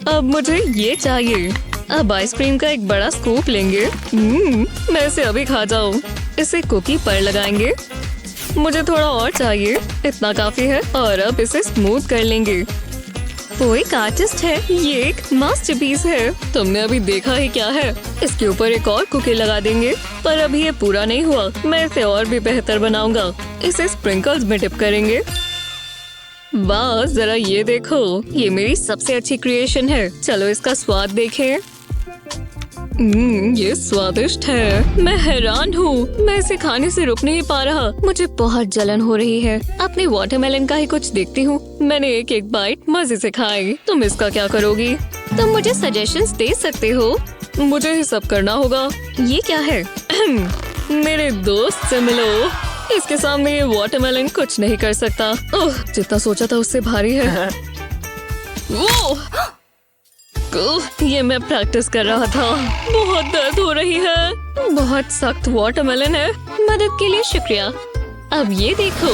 Speaker 1: अब मुझे ये चाहिए। अब आइसक्रीम का एक बड़ा स्कूप लेंगे। मैं इसे अभी खा जाऊं। इसे कुकी पर लगाएंगे। मुझे थोड़ा और चाहिए। इतना काफी है। और अब इसे स्मूथ कर लेंगे।
Speaker 2: वो एक आर्टिस्ट है।
Speaker 1: ये एक मास्टरपीस है। तुमने अभी देखा ही क्या है। इसके ऊपर एक और कुकी लगा देंगे। पर अभी ये पूरा नहीं हुआ। मैं इसे और भी बेहतर बनाऊंगा। इसे स्प्रिंकल्स में डिप करेंगे। वाह, जरा ये देखो। ये मेरी सबसे अच्छी क्रिएशन है। चलो इसका स्वाद देखें। ये स्वादिष्ट है। मैं हैरान हूँ। मैं इसे खाने से रुक नहीं पा रहा। मुझे बहुत जलन हो रही है। अपने वाटरमेलन का ही कुछ देखती हूँ। मैंने एक एक बाइट मजे से खाई। तुम इसका क्या करोगी?
Speaker 2: तुम मुझे सजेशंस दे सकते हो।
Speaker 1: मुझे ही सब करना होगा।
Speaker 2: ये क्या है?
Speaker 1: मेरे दोस्त से मिलो। इसके सामने ये वाटरमेलन कुछ नहीं कर सकता। ओह, जितना सोचा था उससे भारी है। ये मैं प्रैक्टिस कर रहा था। बहुत दर्द हो रही है। बहुत सख्त वाटरमेलन है।
Speaker 2: मदद के लिए शुक्रिया। अब ये देखो।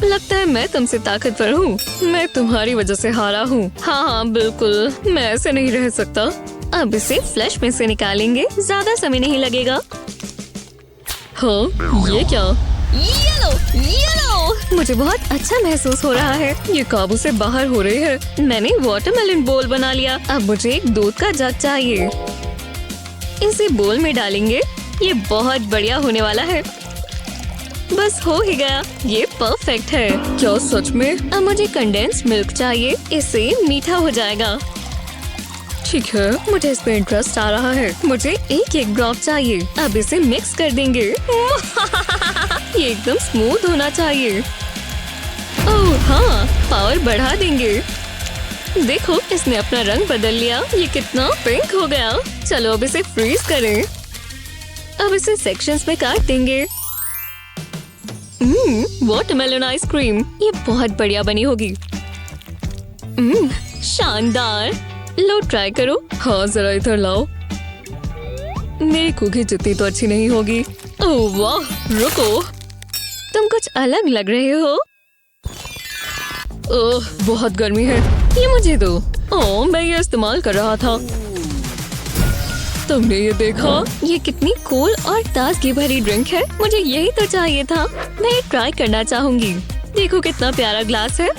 Speaker 1: लगता है मैं तुमसे ताकतवर हूँ। मैं तुम्हारी वजह से हारा हूँ। हाँ, बिल्कुल। मैं ऐसे नहीं रह सकता।
Speaker 2: अब इसे फ्लैश में से निकालेंगे। ज्यादा समय नहीं लगेगा।
Speaker 1: हाँ, ये क्या?
Speaker 2: Yellow, yellow. मुझे बहुत अच्छा महसूस हो रहा है।
Speaker 1: ये काबू से बाहर हो रही है।
Speaker 2: मैंने वाटरमेलन बोल बना लिया। अब मुझे एक दूध का जग चाहिए। इसे बोल में डालेंगे। ये बहुत बढ़िया होने वाला है। बस हो ही गया। ये परफेक्ट है।
Speaker 1: क्या सच में?
Speaker 2: अब मुझे कंडेंस्ड मिल्क चाहिए। इससे मीठा हो जाएगा।
Speaker 1: ठीक है, मुझे इस पे इंटरेस्ट आ रहा है। मुझे एक एक ड्रॉप चाहिए। अब इसे मिक्स कर देंगे। ये एकदम स्मूथ होना चाहिए। ओह हाँ, पावर बढ़ा देंगे। देखो, इसने अपना रंग बदल लिया। ये कितना पिंक हो गया। चलो अब इसे फ्रीज करें। अब इसे सेक्शंस में काट देंगे। Watermelon ice cream. ये बहुत बढ़िया बनी होगी। शानदार। लो, ट्राई करो। हाँ, जरा इधर लाओ। मेरी कुकी जितनी तो अच्छी नहीं होगी। ओह वाह, रुको।
Speaker 2: तुम कुछ अलग लग रहे हो। बहुत गर्मी है, ये मुझे दो। ओह, मैं ये इस्तेमाल कर रहा था। तुमने ये देखा? ये कितनी कूल और ताजगी भरी ड्रिंक है। मुझे यही तो चाहिए था। मैं ये ट्राई करना चाहूंगी। देखो कितना प्यारा ग्लास है।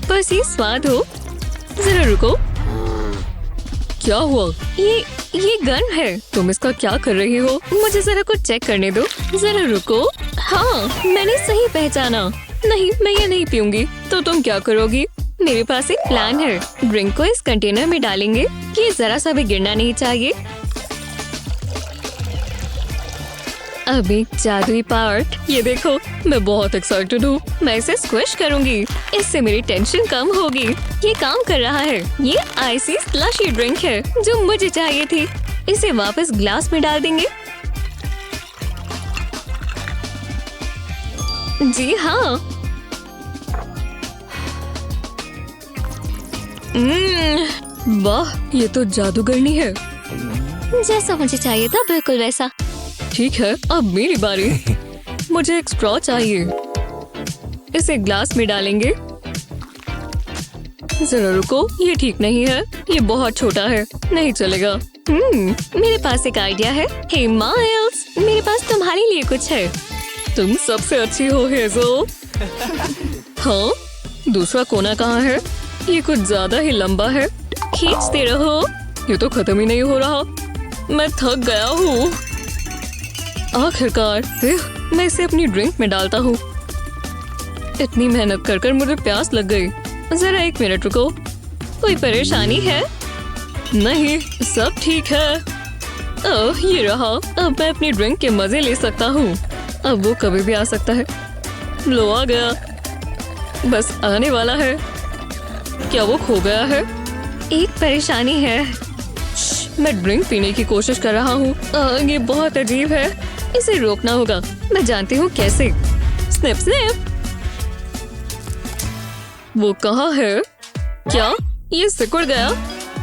Speaker 2: बस ये स्वाद हो। जरा रुको, क्या हुआ? ये गर्म है। तुम इसका क्या कर रही हो? मुझे जरा कुछ चेक करने दो। जरा रुको। हाँ, मैंने सही पहचाना। नहीं, मैं ये नहीं पीऊंगी। तो तुम क्या करोगी? मेरे पास एक प्लान है। ड्रिंक को इस कंटेनर में डालेंगे। ये जरा सा भी गिरना नहीं चाहिए। अब एक जादुई पार्ट। ये देखो, मैं बहुत एक्साइटेड हूँ। मैं इसे स्क्विश करूंगी। इससे मेरी टेंशन कम होगी। ये काम कर रहा है। ये आइसी स्लशी ड्रिंक है जो मुझे चाहिए थी। इसे वापस ग्लास में डाल देंगे। जी हाँ। वाह, ये तो जादूगरनी है। जैसा मुझे चाहिए था, बिल्कुल वैसा। ठीक है, अब मेरी बारी। मुझे एक स्ट्रॉ चाहिए। इसे ग्लास में डालेंगे। जरा रुको, ये ठीक नहीं है। ये बहुत छोटा है, नहीं चलेगा। मेरे पास एक आइडिया है। हे माइल्स, मेरे पास तुम्हारे लिए कुछ है। तुम सबसे अच्छी हो हेज़ो। हाँ, दूसरा कोना कहाँ है? ये कुछ ज्यादा ही लंबा है। खींचते रहो। ये तो खत्म ही नहीं हो रहा। मैं थक गया हूँ। आखिरकार मैं इसे अपनी ड्रिंक में डालता हूँ। इतनी मेहनत कर कर मुझे प्यास लग गई। जरा एक मिनट रुको। कोई परेशानी है? नहीं, सब ठीक है। ओह, ये रहा। अब मैं अपनी ड्रिंक के मजे ले सकता हूँ। अब वो कभी भी आ सकता है। लो, आ गया। बस आने वाला है। क्या वो खो गया है? एक परेशानी है। मैं ड्रिंक पीने की कोशिश कर रहा हूँ। ये बहुत अजीब है। इसे रोकना होगा। मैं जानती हूँ कैसे। Snip snip. वो कहाँ है? क्या ये सिकुड़ गया?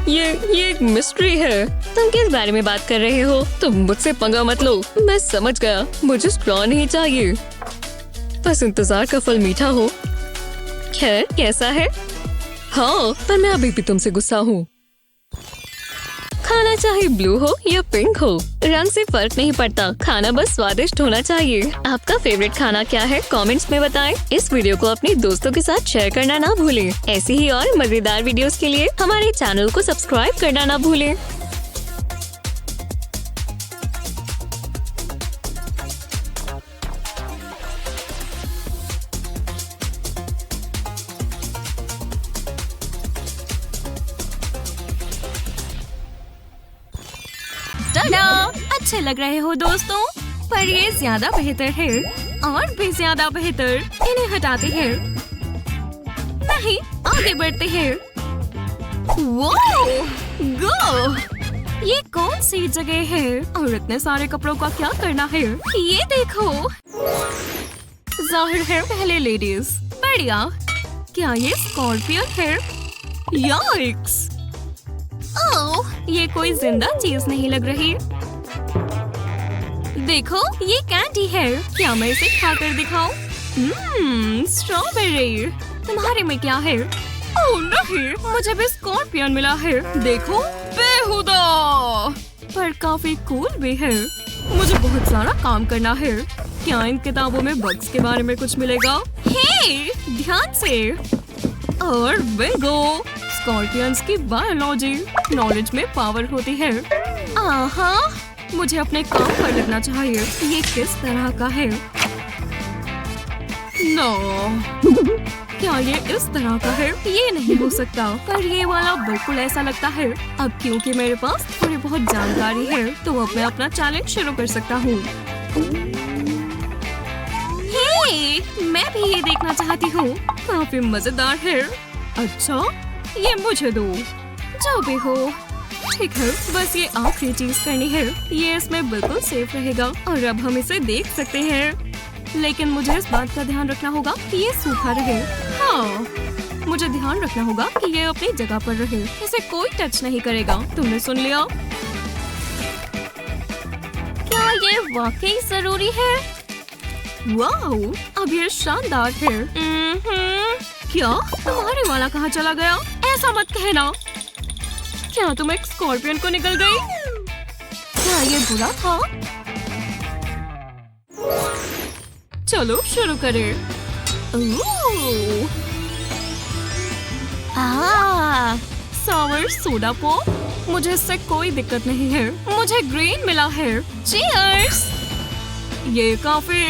Speaker 2: ये एक मिस्ट्री है। तुम किस बारे में बात कर रहे हो? तुम मुझसे पंगा मत लो। मैं समझ गया। मुझे स्ट्रॉ नहीं चाहिए। बस इंतजार का फल मीठा हो। खैर, कैसा है? हाँ, पर मैं अभी भी तुमसे गुस्सा हूँ। खाना चाहे ब्लू हो या पिंक हो, रंग से फर्क नहीं पड़ता। खाना बस स्वादिष्ट होना चाहिए। आपका फेवरेट खाना क्या है? कमेंट्स में बताएं। इस वीडियो को अपने दोस्तों के साथ शेयर करना ना भूलें। ऐसी ही और मजेदार वीडियोस के लिए हमारे चैनल को सब्सक्राइब करना ना भूलें।
Speaker 3: अच्छे लग रहे हो दोस्तों, पर ये ज्यादा बेहतर है। और भी ज्यादा बेहतर। इन्हें हटाते हैं। नहीं, आगे बढ़ते हैं। गो! ये कौन सी जगह है? और इतने सारे कपड़ों का क्या करना है? ये देखो। जाहिर है पहले लेडीज। बढ़िया। क्या ये स्कॉर्पियन है? याइक्स! ओह, ये कोई जिंदा चीज नहीं लग रही। देखो, ये कैंडी है। क्या मैं इसे खाकर दिखाऊं? स्ट्रॉबेरी। तुम्हारे में क्या है? ओह नहीं, मुझे भी स्कॉर्पियन मिला है। देखो, बेहुदा पर काफी कूल भी है। मुझे बहुत सारा काम करना है। क्या इन किताबों में बग्स के बारे में कुछ मिलेगा? हे, ध्यान से। और बिंगो, स्कॉर्पियंस की बायोलॉजी। नॉलेज में पावर होती है। आहा, मुझे अपने काम पर लगना चाहिए। ये किस तरह का है? नो, क्या ये इस तरह का है? ये नहीं हो सकता। पर ये वाला बिल्कुल ऐसा लगता है। अब क्योंकि मेरे पास थोड़ी बहुत जानकारी है, तो अब मैं अपना चैलेंज शुरू कर सकता हूँ। हे, मैं भी ये देखना चाहती हूँ। काफी मजेदार है। अच्छा, ये मुझे दो। जो भी हो। ठीक है, बस ये आखिरी चीज करनी है। ये इसमें बिल्कुल सेफ रहेगा और अब हम इसे देख सकते हैं। लेकिन मुझे इस बात का ध्यान रखना होगा कि ये सूखा रहे। हाँ, मुझे ध्यान रखना होगा कि ये अपनी जगह पर रहे। इसे कोई टच नहीं करेगा। तुमने सुन लिया? क्या ये वाकई जरूरी है? वाह, अब ये शानदार है। क्या तुम्हारे वाला कहाँ चला गया? ऐसा मत कहना। क्या तुम एक स्कॉर्पियन को निकल गई? क्या ये बुरा था? चलो शुरू करें। सावर सोडा पॉप, मुझे इससे कोई दिक्कत नहीं है। मुझे ग्रीन मिला है। चीयर्स। ये काफी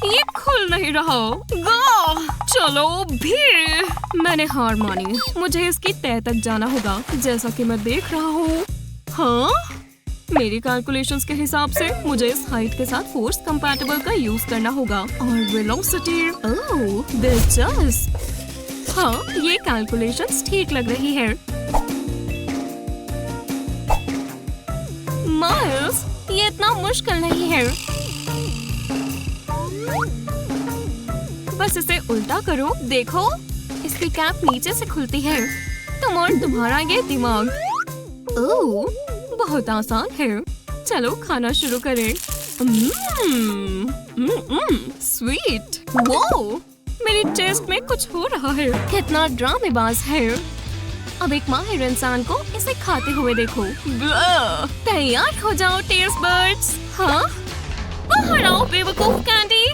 Speaker 3: ये खुल नहीं रहा। चलो भी। मैंने हार मानी। मुझे इसकी तह तक जाना होगा, जैसा कि मैं देख रहा हूँ। हाँ, मेरी कैलकुलेशंस के हिसाब से मुझे इस हाइट के साथ फोर्स कंपैटिबल का यूज करना होगा और वेलोसिटी। ओह दिलचस्प। हाँ, ये कैलकुलेशंस ठीक लग रही है। माइल्स, ये इतना मुश्किल नहीं है। बस इसे उल्टा करो। देखो, इसकी कैप नीचे से खुलती है। तुम और तुम्हारा ये दिमाग। ओह, बहुत आसान है। चलो खाना शुरू करें। स्वीट। वो मेरी चेस्ट में कुछ हो रहा है। कितना ड्रामेबाज है। अब एक माहिर इंसान को इसे खाते हुए देखो। तैयार हो जाओ टेस्ट बर्ड्स। हाँ, बाहर आओ बेवकूफ कैंडी।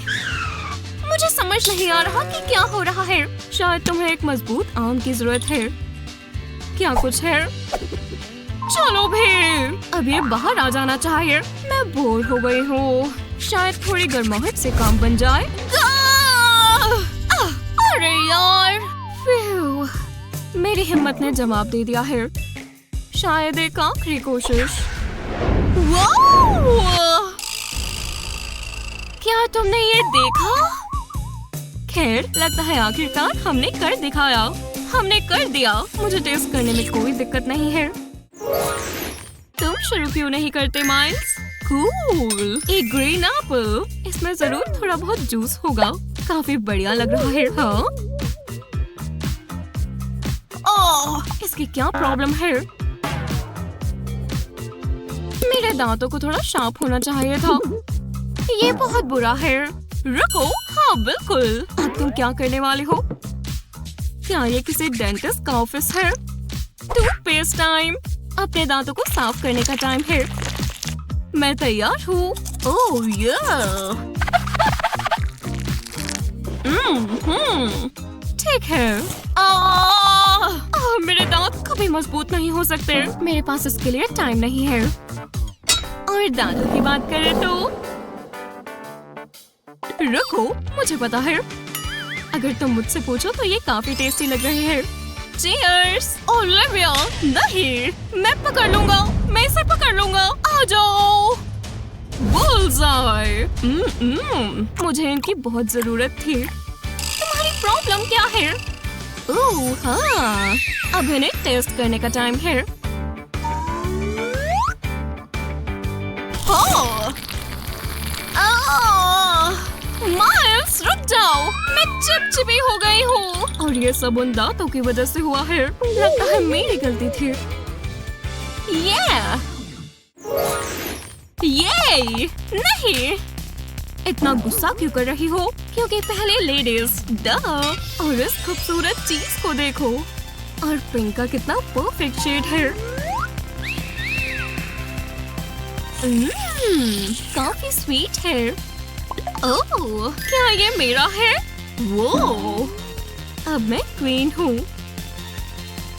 Speaker 3: मुझे समझ नहीं आ रहा कि क्या हो रहा है। शायद तुम्हें एक मजबूत आम की जरूरत है। क्या कुछ है? चलो भी, अब ये बाहर आ जाना चाहिए। मैं बोर हो गई हूँ। शायद थोड़ी गर्माहट से काम बन जाए। अरे यार, मेरी हिम्मत ने जवाब दे दिया है। शायद एक आखिरी कोशिश। क्या तुमने ये देखा? खैर, लगता है आखिरकार हमने कर दिखाया। हमने कर दिया। मुझे टेस्ट करने में कोई दिक्कत नहीं है। तुम शुरू क्यों नहीं करते माइल्स? कूल। एक ग्रीन एप्पल। इसमें जरूर थोड़ा बहुत जूस होगा। काफी बढ़िया लग रहा है। हाँ, इसकी क्या प्रॉब्लम है? मेरे दांतों को थोड़ा शार्प होना चाहिए था। ये बहुत बुरा है। रुको। हाँ बिल्कुल। अब तुम क्या करने वाले हो? क्या ये किसी डेंटिस्ट का ऑफिस है? Toothpaste time. अपने दांतों को साफ करने का टाइम है। मैं तैयार हूँ। ओह ठीक है। मेरे दांत कभी मजबूत नहीं हो सकते। मेरे पास इसके लिए टाइम नहीं है। और दांतों की बात करें तो रुको, मुझे पता है। अगर तुम मुझसे पूछो तो ये काफी टेस्टी लग रहे हैं। चीयर्स। ओलिविया, नहीं, मैं पकड़ लूंगा। मैं इसे पकड़ लूंगा। आ जाओ। बुल्सआई। मुझे इनकी बहुत जरूरत थी। तुम्हारी प्रॉब्लम क्या है? ओह हाँ, अब इन्हें टेस्ट करने का टाइम है। माइल्स, रुक जाओ। मैं चिपचिपी हो गई हूँ। और ये सब उन दांतों की वजह से हुआ है। लगता है मेरी गलती थी। ये नहीं। इतना गुस्सा क्यों कर रही हो? क्योंकि पहले लेडीज। और इस खूबसूरत चीज को देखो। और पिंक का कितना परफेक्ट शेड है। काफी स्वीट है। ओह, क्या ये मेरा है? वो, अब मैं क्वीन हूँ।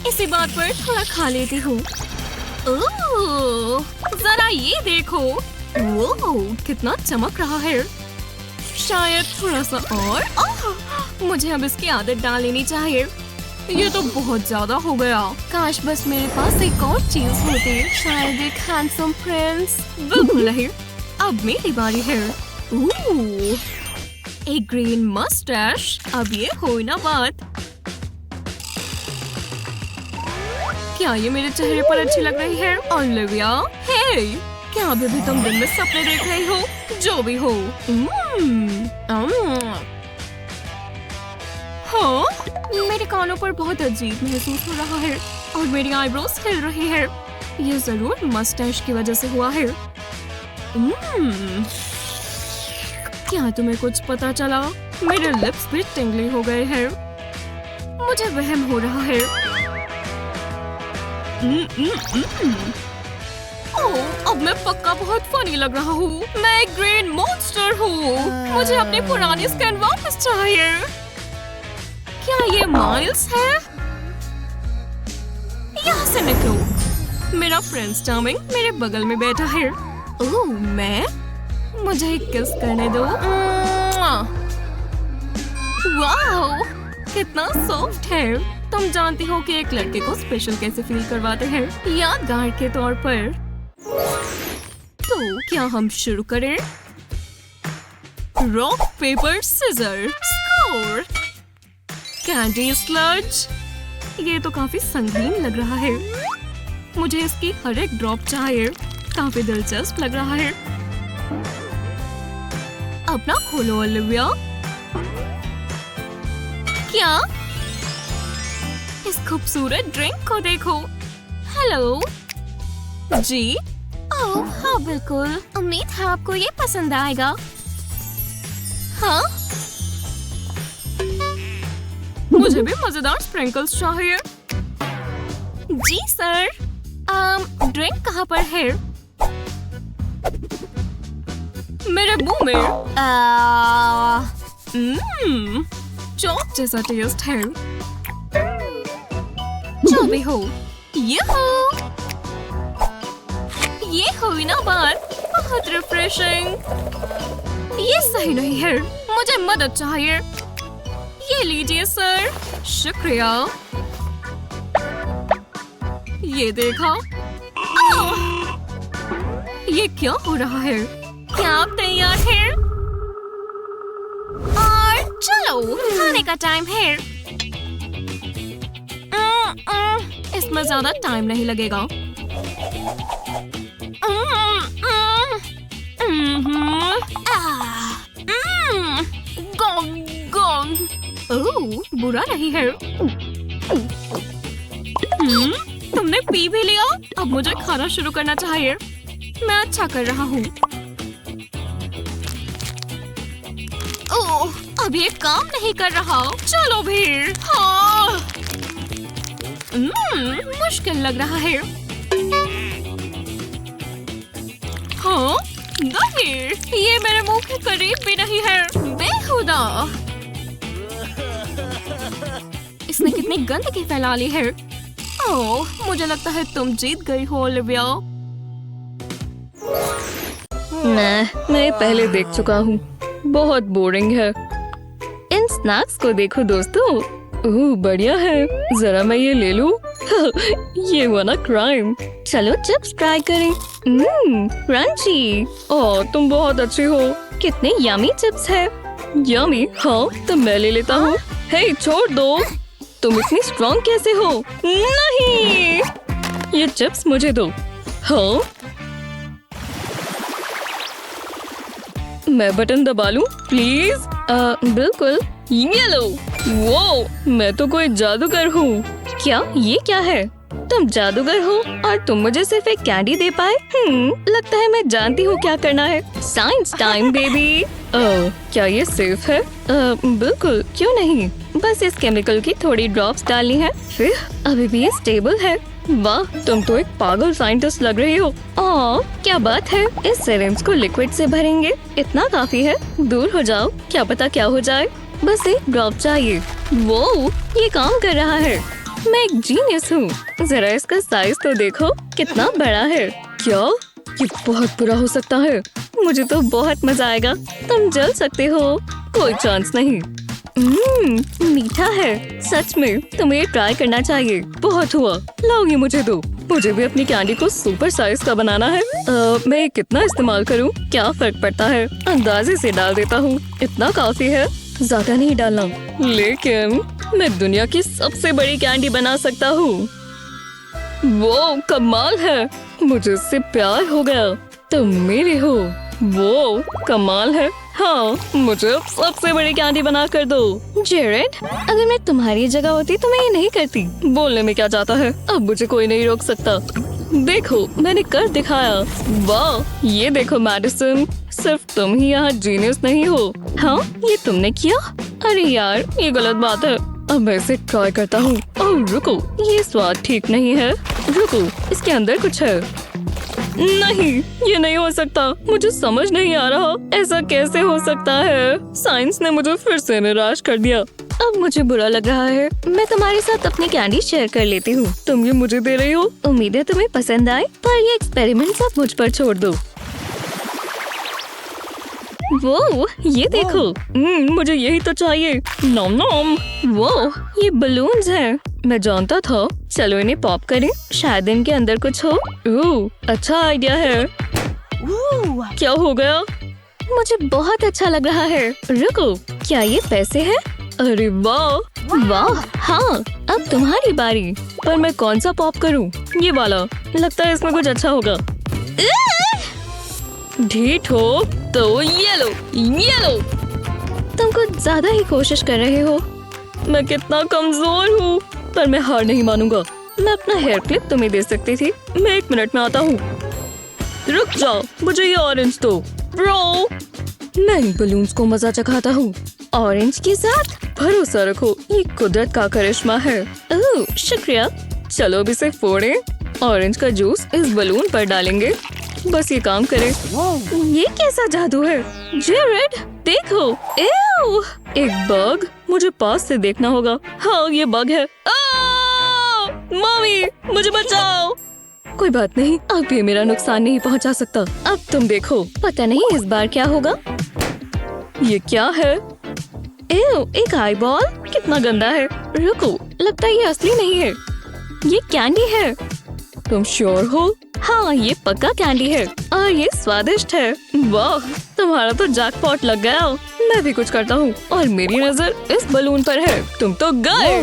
Speaker 3: इसी बात पर थोड़ा खा लेती हूँ। ओह, जरा ये देखो। वो कितना चमक रहा है। शायद थोड़ा सा और। मुझे अब इसकी आदत डाल लेनी चाहिए। ये तो बहुत ज्यादा हो गया। काश बस मेरे पास एक और चीज होती। शायद एक हैंडसम प्रिंस। बिल्कुल नहीं, अब मेरी बारी है। एक ग्रीन मस्टैश। अब ये हो ना बात। क्या ये मेरे चेहरे पर अच्छी लग रही है? ओलिविया, हे, क्या अभी भी तुम दिन में सपने देख रही हो? जो भी हो। हाँ, मेरे कानों पर बहुत अजीब महसूस हो रहा है और मेरी आईब्रोज हिल रही है। ये जरूर मस्टैश की वजह से हुआ है। क्या तुम्हें कुछ पता चला? मेरे लिप्स भी टिंगली हो गए हैं। मुझे वहम हो रहा है। ओह, अब मैं पक्का बहुत फनी लग रहा हूँ। मैं एक ग्रेट मॉन्स्टर हूँ। मुझे अपनी पुरानी स्किन वापस चाहिए। क्या ये माइल्स है? यहाँ से निकलो। मेरा फ्रेंड चार्मिंग मेरे बगल में बैठा है। ओह, मैं? मुझे एक किस करने दो। वाओ, कितना सॉफ्ट है। तुम जानती हो कि एक लड़के को स्पेशल कैसे फील करवाते हैं, यादगार के तौर पर। तो क्या हम शुरू करें? Rock paper scissor score. Candy sludge. ये तो काफी संगीन लग रहा है। मुझे इसकी हर एक ड्रॉप चाहिए। काफी दिलचस्प लग रहा है। अपना खोलो ओलिविया। क्या? इस खूबसूरत ड्रिंक को देखो। हेलो जी। ओह हाँ, बिल्कुल। उम्मीद है आपको ये पसंद आएगा। हाँ, मुझे भी मजेदार स्प्रिंकल्स चाहिए। जी सर। ड्रिंक कहाँ पर है? मेरे मुंह में। चॉक जैसा टेस्ट है। जो भी हो, ये हुई ना बात। बहुत रिफ्रेशिंग। ये सही नहीं है। मुझे मदद चाहिए। ये लीजिए सर। शुक्रिया। ये देखा। ये क्या हो रहा है? क्या आप तैयार हैं? और चलो, खाने का टाइम है। इसमें ज्यादा टाइम नहीं लगेगा। ओह, बुरा नहीं है। तुमने पी भी लिया? अब मुझे खाना शुरू करना चाहिए। मैं अच्छा कर रहा हूँ। ओह, अब ये काम नहीं कर रहा। चलो भी। हाँ। मुश्किल लग रहा है। हाँ, नहीं, ये मेरे मुंह के करीब भी नहीं है। बेहुदा। इसने कितनी गंदगी फैला ली है। ओह, मुझे लगता है तुम जीत गई हो ओलिविया।
Speaker 2: मैं पहले देख चुका हूँ। बहुत बोरिंग है। इन स्नैक्स को देखो दोस्तों। ओह, बढ़िया है। जरा मैं ये ले लूं। ये हुआ ना क्राइम। चलो चिप्स ट्राई करें। क्रंची। ओह, तुम बहुत अच्छी हो। कितने यमी चिप्स है। यमी? हाँ, तो मैं ले लेता हूँ। हे, छोड़ दो। तुम इतनी स्ट्रॉन्ग कैसे हो? नहीं, ये चिप्स मुझे दो। हाँ, मैं बटन दबा लूं प्लीज? बिल्कुल। ये लो। वो, मैं तो कोई जादूगर हूँ। क्या? ये क्या है? तुम जादूगर हो और तुम मुझे सिर्फ एक कैंडी दे पाए? लगता है मैं जानती हूँ क्या करना है। Science time baby. क्या ये सेफ है? बिल्कुल, क्यों नहीं। बस इस केमिकल की थोड़ी ड्रॉप्स डालनी है। फिर अभी भी ये स्टेबल है। वाह, तुम तो एक पागल साइंटिस्ट लग रही हो। क्या बात है। इस सिरिंज को लिक्विड से भरेंगे। इतना काफी है। दूर हो जाओ, क्या पता क्या हो जाए। बस एक ड्रॉप चाहिए। वो, ये काम कर रहा है। मैं एक जीनियस हूँ। जरा इसका साइज तो देखो, कितना बड़ा है। क्या? ये बहुत बुरा हो सकता है। मुझे तो बहुत मजा आएगा। तुम जल सकते हो। कोई चांस नहीं। मीठा है। सच में तुम्हें ट्राई करना चाहिए। बहुत हुआ। लाओ, ये मुझे दो। मुझे भी अपनी कैंडी को सुपर साइज का बनाना है। मैं कितना इस्तेमाल करूँ? क्या फर्क पड़ता है। अंदाजे से डाल देता हूँ। इतना काफी है। ज्यादा नहीं डालना। लेकिन मैं दुनिया की सबसे बड़ी कैंडी बना सकता हूँ। वो कमाल है। मुझे इससे प्यार हो गया। तुम मेरे हो। वो कमाल है। हाँ, मुझे अब सबसे बड़ी कैंडी बना कर दो। जेरेड, अगर मैं तुम्हारी जगह होती तो मैं ये नहीं करती। बोलने में क्या जाता है। अब मुझे कोई नहीं रोक सकता। देखो, मैंने कर दिखाया। वाह, ये देखो मैडिसन, सिर्फ तुम ही यहाँ जीनियस नहीं हो। हाँ, ये तुमने किया? अरे यार, ये गलत बात है। अब मैं इसे ट्राई करता हूँ। ओह रुको, ये स्वाद ठीक नहीं है। रुको, इसके अंदर कुछ है। नहीं, ये नहीं हो सकता। मुझे समझ नहीं आ रहा ऐसा कैसे हो सकता है। साइंस ने मुझे फिर से निराश कर दिया। अब मुझे बुरा लग रहा है। मैं तुम्हारे साथ अपनी कैंडी शेयर कर लेती हूँ। तुम ये मुझे दे रही हो। उम्मीद है तुम्हें पसंद आए, पर ये एक्सपेरिमेंट आप मुझ पर छोड़ दो। वो ये देखो, मुझे यही तो चाहिए। नॉम नॉम। वो ये बलून्स हैं। मैं जानता था। चलो इन्हें पॉप करें, शायद इनके अंदर कुछ हो। ओह, अच्छा आइडिया है। क्या हो गया? मुझे बहुत अच्छा लग रहा है। रुको, क्या ये पैसे हैं? अरे वाह वाह। हाँ, अब तुम्हारी बारी। पर मैं कौन सा पॉप करूं? ये वाला। लगता है इसमें कुछ अच्छा होगा। ढीठ हो तो ये लो, ये लो। तुम कुछ ज्यादा ही कोशिश कर रहे हो। मैं कितना कमजोर हूँ, पर मैं हार नहीं मानूंगा। मैं अपना हेयर क्लिप तुम्हें दे सकती थी। मैं 1 मिनट में आता हूँ। रुक जाओ, मुझे ये ऑरेंज दो। ब्रो, मैं इन बलून्स को मजा चखाता हूँ। ऑरेंज के साथ भरोसा रखो, ये कुदरत का करिश्मा है। ओह, शुक्रिया। चलो अब इसे फोड़ें। ऑरेंज का जूस इस बलून पर डालेंगे। बस ये काम करे। ये कैसा जादू है? जेरेड, देखो। एव, एक बग। मुझे पास से देखना होगा। हाँ, ये बग है। मम्मी, मुझे बचाओ। कोई बात नहीं, अब ये मेरा नुकसान नहीं पहुंचा सकता। अब तुम देखो। पता नहीं इस बार क्या होगा। ये क्या है? एव, एक आई बॉल। कितना गंदा है। रुको, लगता है ये असली नहीं है। ये कैंडी है। तुम श्योर हो? हाँ, ये पक्का कैंडी है और ये स्वादिष्ट है। वाह, तुम्हारा तो जैकपॉट लग गया। मैं भी कुछ करता हूँ और मेरी नजर इस बलून पर है। तुम तो गए।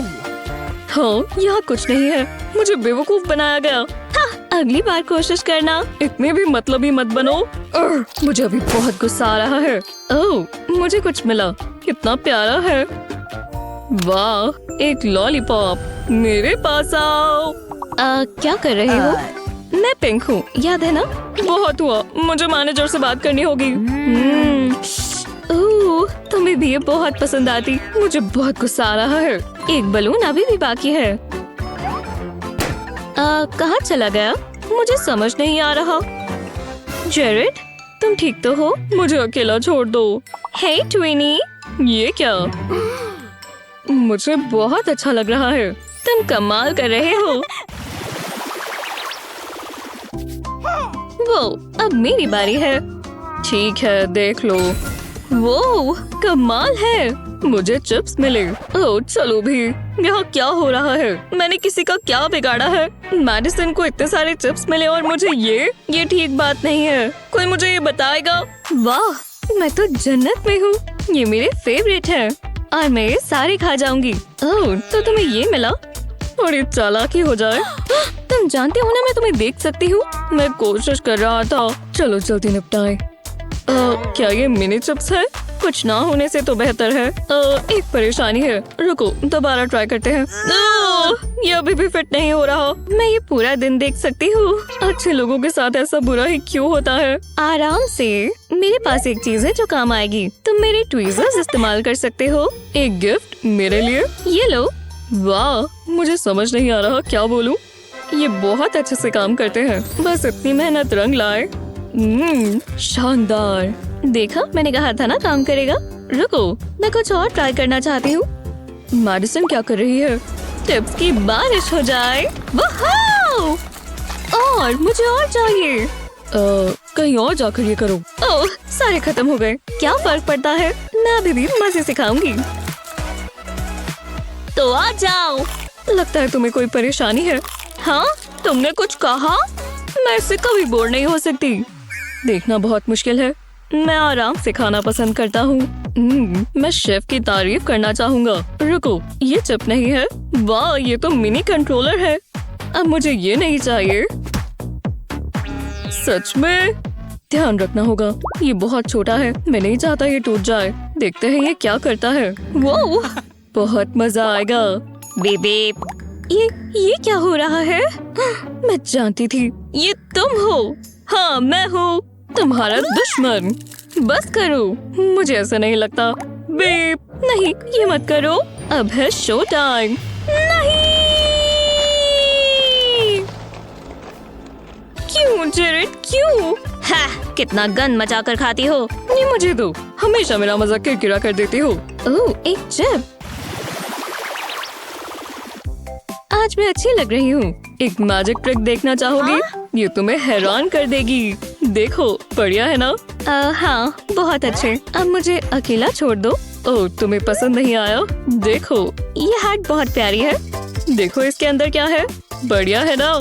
Speaker 2: हाँ, यहाँ कुछ नहीं है। मुझे बेवकूफ बनाया गया। हाँ, अगली बार कोशिश करना। इतने भी मतलबी मत बनो। मुझे अभी बहुत गुस्सा आ रहा है। ओह, मुझे कुछ मिला। कितना प्यारा है। वाह, एक लॉलीपॉप। मेरे पास आओ। क्या कर रहे हो? मैं पिंक हूँ, याद है ना? बहुत हुआ, मुझे मैनेजर से बात करनी होगी। ओह, तुम्हें भी ये बहुत पसंद आती। मुझे बहुत गुस्सा आ रहा है। एक बलून अभी भी बाकी है। कहाँ चला गया? मुझे समझ नहीं आ रहा। जेरेड, तुम ठीक तो हो? मुझे अकेला छोड़ दो। हे ट्विनी, ये क्या? मुझे बहुत अच्छा लग रहा है। तुम कमाल कर रहे हो। वो, अब मेरी बारी है। ठीक है, देख लो। वो कमाल है। मुझे चिप्स मिले। ओह, चलो भी। यहाँ क्या हो रहा है? मैंने किसी का क्या बिगाड़ा है? मैडिसन को इतने सारे चिप्स मिले और मुझे ये ठीक बात नहीं है। कोई मुझे ये बताएगा? वाह, मैं तो जन्नत में हूँ। ये मेरे फेवरेट है और मैं ये सारे खा जाऊंगी। ओह, तो तुम्हें ये मिला? थोड़ी चालाकी हो जाए। तुम जानते हो ना, मैं तुम्हें देख सकती हूँ। मैं कोशिश कर रहा था। चलो जल्दी निपटाएं। क्या ये मिनी चिप्स है? कुछ ना होने से तो बेहतर है। एक परेशानी है। रुको, दोबारा ट्राई करते हैं। ये अभी भी फिट नहीं हो रहा। मैं ये पूरा दिन देख सकती हूँ। अच्छे लोगों के साथ ऐसा बुरा ही क्यों होता है? आराम से, मेरे पास एक चीज है जो काम आएगी। तुम मेरे ट्वीजर्स इस्तेमाल कर सकते हो। एक गिफ्ट मेरे लिए? ये लो। वाह, मुझे समझ नहीं आ रहा क्या बोलूं। ये बहुत अच्छे से काम करते हैं। बस इतनी मेहनत रंग लाए। शानदार। देखा, मैंने कहा था ना काम करेगा। रुको, मैं कुछ और ट्राई करना चाहती हूँ। मैडिसन क्या कर रही है? टिप्स की बारिश हो जाए। वाह! और मुझे और चाहिए। कहीं और जाकर ये करो। ओह, सारे खत्म हो गए। क्या फर्क पड़ता है? मैं अभी भी मजे से खाऊंगी। तो आ जाओ। लगता है तुम्हें कोई परेशानी है। हाँ, तुमने कुछ कहा? मैं इससे कभी बोर नहीं हो सकती। देखना बहुत मुश्किल है। मैं आराम से खाना पसंद करता हूँ। मैं शेफ की तारीफ करना चाहूँगा। रुको, ये चिप नहीं है। वाह, ये तो मिनी कंट्रोलर है। अब मुझे ये नहीं चाहिए। सच में? ध्यान रखना होगा, ये बहुत छोटा है। मैं नहीं चाहता ये टूट जाए। देखते हैं ये क्या करता है। वो बहुत मजा आएगा। बेबे, ये क्या हो रहा है? मैं जानती थी ये तुम हो। हाँ, मैं हूँ तुम्हारा दुश्मन। बस करो, मुझे ऐसा नहीं लगता। बेब, नहीं, ये मत करो। अब है शो टाइम। नहीं! क्यों जेरेड, क्यों? हा, कितना गंद मचा कर खाती हो।
Speaker 1: ये मुझे दो, हमेशा मेरा मजाक किरकिरा कर देती हो।
Speaker 2: ओह, एक चिप। आज मैं अच्छी लग रही हूँ।
Speaker 1: एक मैजिक ट्रिक देखना चाहोगी? ये तुम्हें हैरान कर देगी। देखो, बढ़िया है ना?
Speaker 2: हाँ, बहुत अच्छे। अब मुझे अकेला छोड़ दो।
Speaker 1: ओह, तुम्हें पसंद नहीं आया? देखो,
Speaker 2: ये हार्ट बहुत प्यारी है।
Speaker 1: देखो इसके अंदर क्या है। बढ़िया है ना?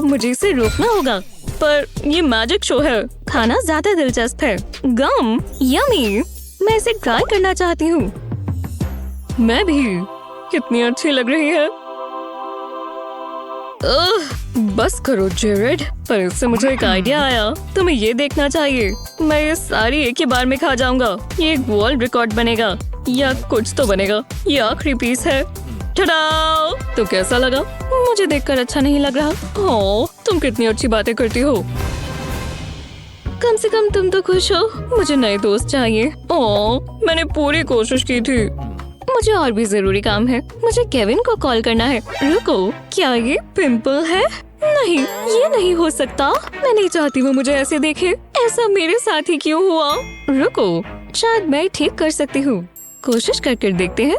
Speaker 2: मुझे इसे रोकना होगा।
Speaker 1: पर ये मैजिक शो है।
Speaker 2: खाना ज्यादा दिलचस्प है। गम, यमी। मैं इसे ट्राई करना चाहती हूँ।
Speaker 1: मैं भी। कितनी अच्छी लग रही है। बस करो जेरेड। पर इससे मुझे एक आइडिया आया। तुम्हें ये देखना चाहिए। मैं ये सारी एक ही बार में खा जाऊंगा। ये एक वर्ल्ड रिकॉर्ड बनेगा या कुछ तो बनेगा। ये आखिरी पीस है। टडा! तो कैसा लगा?
Speaker 2: मुझे देखकर अच्छा नहीं लग रहा।
Speaker 1: ओह, तुम कितनी अच्छी बातें करती हो।
Speaker 2: कम से कम तुम तो खुश हो।
Speaker 1: मुझे नए दोस्त चाहिए। ओह, मैंने पूरी कोशिश की थी।
Speaker 2: मुझे और भी जरूरी काम है। मुझे केविन को कॉल करना है।
Speaker 1: रुको, क्या ये पिंपल है?
Speaker 2: नहीं, ये नहीं हो सकता।
Speaker 1: मैं नहीं चाहती वो मुझे ऐसे देखे। ऐसा मेरे साथ ही क्यों हुआ? रुको,
Speaker 2: शायद मैं ठीक कर सकती हूँ। कोशिश करके देखते हैं।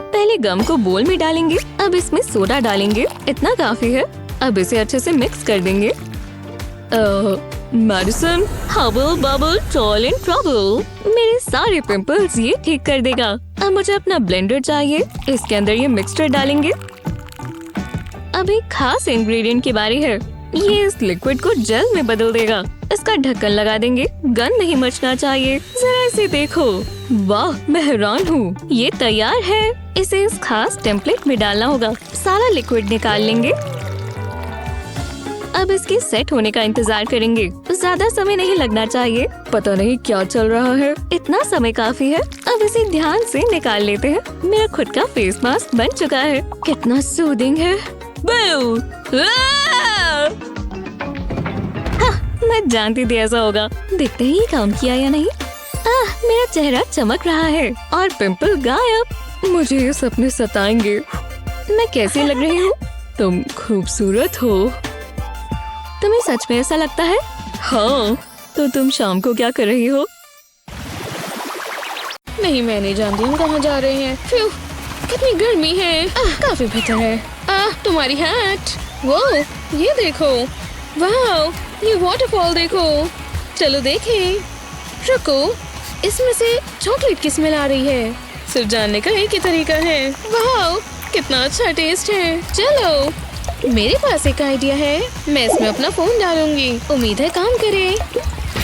Speaker 2: पहले गम को बोल में डालेंगे। अब इसमें सोडा डालेंगे। इतना काफी है।
Speaker 1: अब इसे अच्छे से मिक्स कर देंगे। Medicine,
Speaker 2: hubble bubble toil in trouble.
Speaker 1: मेरे सारे पिंपल्स ये ठीक कर देगा।
Speaker 2: अब मुझे अपना ब्लेंडर चाहिए।
Speaker 1: इसके अंदर ये मिक्सचर डालेंगे।
Speaker 2: अब एक खास इंग्रेडिएंट की बारी है।
Speaker 1: ये इस लिक्विड को जेल में बदल देगा।
Speaker 2: इसका ढक्कन लगा देंगे। गंद नहीं मचना चाहिए।
Speaker 1: जरा इसे देखो। वाह, मैं हैरान हूँ।
Speaker 2: ये तैयार है। इसे इस खास टेम्पलेट में डालना होगा। सारा लिक्विड निकाल लेंगे। अब इसके सेट होने का इंतजार करेंगे। ज्यादा समय नहीं लगना चाहिए।
Speaker 1: पता नहीं क्या चल रहा है।
Speaker 2: इतना समय काफी है। अब इसे ध्यान से निकाल लेते हैं। मेरा खुद का फेस मास्क बन चुका है। कितना सूदिंग है। मैं जानती थी ऐसा होगा। देखते ही काम किया या नहीं। मेरा चेहरा चमक रहा है और पिंपल गायब।
Speaker 1: मुझे ये सपने सताएंगे।
Speaker 2: मैं कैसी लग रही हूँ?
Speaker 1: तुम खूबसूरत हो।
Speaker 2: तुम्हें सच में ऐसा लगता है?
Speaker 1: हाँ, तो तुम शाम को क्या कर रही हो?
Speaker 3: नहीं, मैं नहीं जानती हम कहाँ जा रहे हैं। फ्यू, कितनी गर्मी है। काफी बेहतर है। तुम्हारी हैट। वो, ये देखो। वाह, ये वाटरफॉल देखो। चलो देखें। रुको, इसमें से चॉकलेट की स्मेल आ रही है। सिर्फ जानने का एक ही तरीका है। वाह, कितना अच्छा टेस्ट है। चलो, मेरे पास एक आइडिया है। मैं इसमें अपना फोन डालूंगी। उम्मीद है काम करे।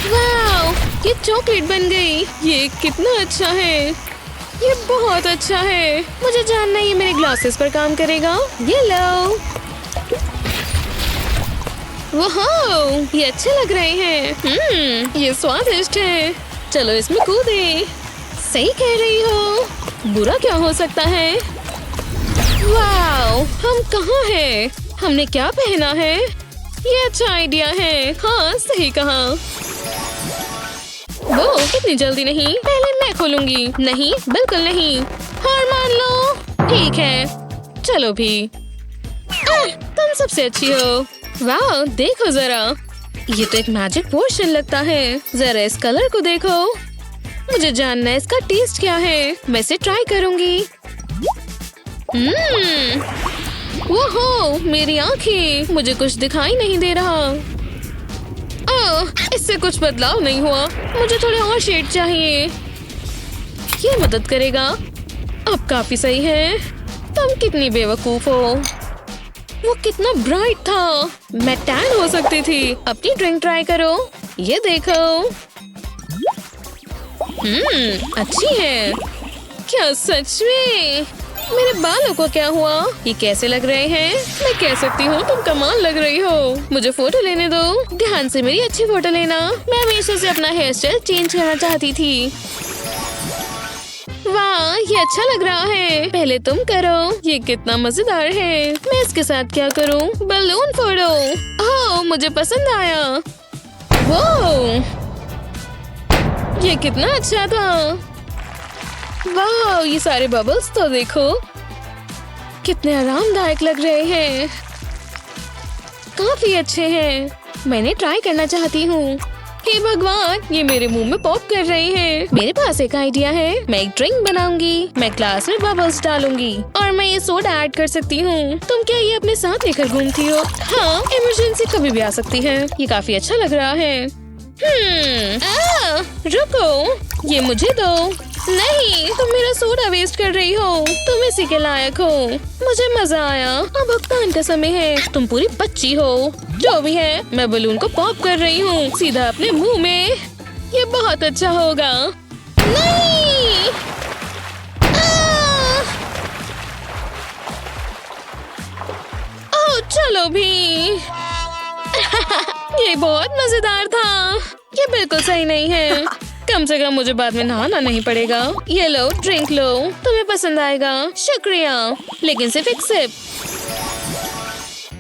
Speaker 3: वाह, ये चॉकलेट बन गई। ये कितना अच्छा है। ये बहुत अच्छा है। मुझे जानना है ये मेरे ग्लासेस पर काम करेगा। ये लो। वाह, ये अच्छे लग रहे हैं। ये स्वादिष्ट है। चलो इसमें कूदे। सही कह रही हो। बुरा क्या हो सकता है? वाह, हम कहाँ हैं? हमने क्या पहना है? ये अच्छा आइडिया है। हाँ, सही कहा। वो इतनी जल्दी नहीं। पहले मैं खोलूंगी। नहीं, बिल्कुल नहीं। हार मान लो। ठीक है, चलो भी। तुम सबसे अच्छी हो। वाह, देखो जरा। ये तो एक मैजिक पोशन लगता है। जरा इस कलर को देखो। मुझे जानना है इसका टेस्ट क्या है। मैं इसे ट्राई करूंगी। ओहो, मेरी आँखें। मुझे कुछ दिखाई नहीं दे रहा। इससे कुछ बदलाव नहीं हुआ। मुझे थोड़े और शेड चाहिए। ये मदद करेगा। अब काफी सही है। तुम कितनी बेवकूफ हो। वो कितना ब्राइट था। मैं टैन हो सकती थी। अपनी ड्रिंक ट्राई करो। ये देखो। अच्छी है। क्या सच में? मेरे बालों को क्या हुआ? ये कैसे लग रहे हैं? मैं कह सकती हूँ तुम कमाल लग रही हो। मुझे फोटो लेने दो। ध्यान से मेरी अच्छी फोटो लेना। मैं हमेशा से अपना हेयर स्टाइल चेंज करना चाहती थी। वाह, ये अच्छा लग रहा है। पहले तुम करो। ये कितना मजेदार है। मैं इसके साथ क्या करूँ? बलून फोड़ो। ओह, मुझे पसंद आया। वो, ये कितना अच्छा था।
Speaker 2: वाह, ये सारे बबल्स तो देखो कितने आरामदायक लग रहे हैं। काफी अच्छे हैं। मैंने ट्राई करना चाहती हूँ। हे भगवान, ये मेरे मुंह में पॉप कर रहे हैं। मेरे पास एक आइडिया है। मैं एक ड्रिंक बनाऊंगी। मैं ग्लास में बबल्स डालूंगी और मैं ये सोडा ऐड कर सकती हूँ। तुम क्या ये अपने साथ लेकर घूमती हो? हाँ, इमरजेंसी कभी भी आ सकती है। ये काफी अच्छा लग रहा है। रुको, ये मुझे दो। नहीं, तुम मेरा सोडा वेस्ट कर रही हो। तुम इसी के लायक हो। मुझे मजा आया। अब भुगतान का समय है। तुम पूरी बच्ची हो। जो भी है, मैं बलून को पॉप कर रही हूँ सीधा अपने मुंह में। ये बहुत अच्छा होगा। नहीं! ओह, चलो भी। ये बहुत मजेदार था। ये बिल्कुल सही नहीं है। कम से कम मुझे बाद में नहाना नहीं पड़ेगा। ये लो, ड्रिंक लो, तुम्हें पसंद आएगा। शुक्रिया, लेकिन सिर्फ एक सिप।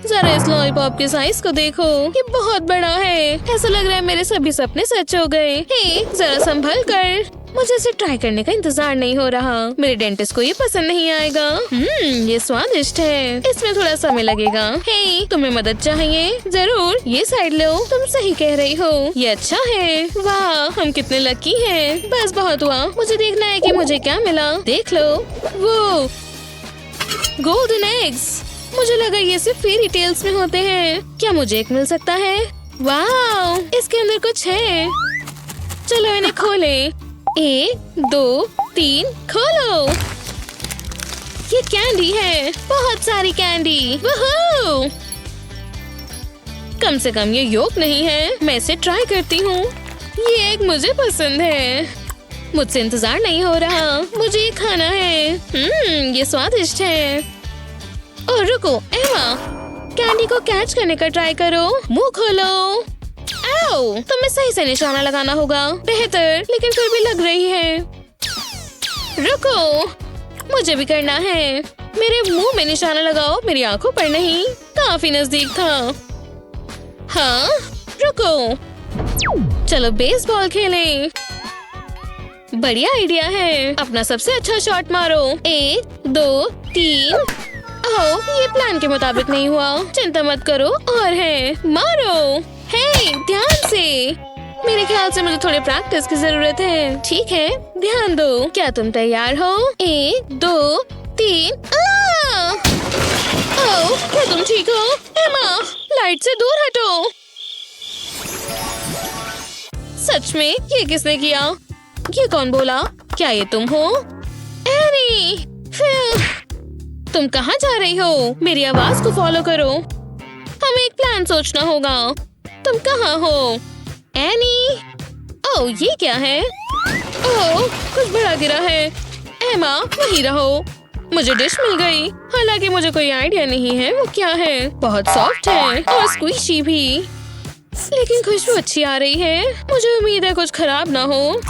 Speaker 2: जरा इस लॉलीपॉप के साइज को देखो, ये बहुत बड़ा है। ऐसा लग रहा है मेरे सभी सपने सच हो गए। हे, जरा संभल कर। मुझे इसे ट्राई करने का इंतजार नहीं हो रहा। मेरे डेंटिस्ट को ये पसंद नहीं आएगा। ये स्वादिष्ट है। इसमें थोड़ा समय लगेगा। हे, तुम्हें मदद चाहिए? जरूर, ये साइड लो। तुम सही कह रही हो, ये अच्छा है। वाह, हम कितने लकी हैं। बस बहुत हुआ। मुझे देखना है कि मुझे क्या मिला। देख लो, वो गोल्डन एग्स। मुझे लगा ये सिर्फ फेरी टेल्स में होते हैं। क्या मुझे एक मिल सकता है? वाह, इसके अंदर कुछ है। चलो इन्हें खोलें। 1, 2, 3, खोलो। ये कैंडी है, बहुत सारी कैंडी। वूहू! कम से कम ये योक नहीं है। मैं इसे ट्राई करती हूँ। ये एक मुझे पसंद है। मुझसे इंतजार नहीं हो रहा। मुझे ये खाना है। ये स्वादिष्ट है। और रुको, एमा, कैंडी को कैच करने का ट्राई करो। मुंह खोलो। आओ, तुम्हें सही से निशाना लगाना होगा। बेहतर, लेकिन फिर भी लग रही है। रुको, मुझे भी करना है। मेरे मुंह में निशाना लगाओ, मेरी आंखों पर नहीं। काफी नजदीक था। हाँ, रुको, चलो बेसबॉल खेलें। बढ़िया आइडिया है। अपना सबसे अच्छा शॉट मारो। 1, 2, 3। ओह, ये प्लान के मुताबिक नहीं हुआ। चिंता मत करो, और है, मारो। हे, ध्यान से। मेरे ख्याल से मुझे थोड़ी प्रैक्टिस की जरूरत है। ठीक है, ध्यान दो। क्या तुम तैयार हो? 1, 2, 3। ओह, क्या तुम ठीक हो? एमा, लाइट से दूर हटो। सच में, ये किसने किया? ये कौन बोला? क्या ये तुम हो? एनी, तुम कहाँ जा रही हो? मेरी आवाज को फॉलो करो। हमें एक प्लान सोचना होगा। तुम कहाँ हो? एनी? ओह, ये क्या है? ओह, कुछ बड़ा गिरा है। एमा, वहीं रहो। मुझे डिश मिल गई। हालांकि मुझे कोई आइडिया नहीं है वो क्या है। बहुत सॉफ्ट है और स्क्वीशी भी, लेकिन खुशबू अच्छी आ रही है। मुझे उम्मीद है कुछ खराब ना हो।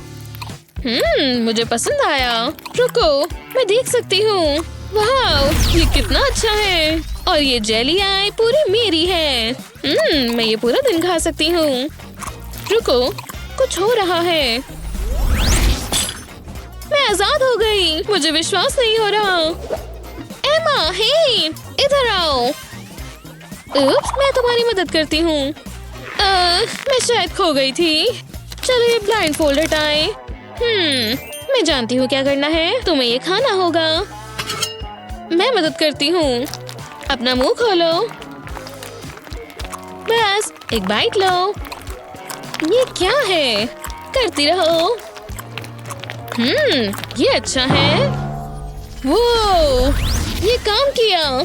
Speaker 2: मुझे पसंद आया। रुको, मैं देख सकती हूँ। वाह, ये कितना अच्छा है। और ये जेली आई पूरी मेरी है। मैं ये पूरा दिन खा सकती हूँ। रुको, कुछ हो रहा है। मैं आजाद हो गई। मुझे विश्वास नहीं हो रहा। एमा, हे, इधर आओ। उप्स, मैं तुम्हारी मदद करती हूँ। मैं शायद खो गई थी। चलो ये ब्लाइंड फोल्ड हटाएं। मैं जानती हूँ क्या करना है। तुम्हें ये खाना होगा। मैं मदद करती हूँ। अपना मुंह खोलो। बस एक बाइट लो। ये क्या है? करती रहो। ये अच्छा है। वो, ये काम किया।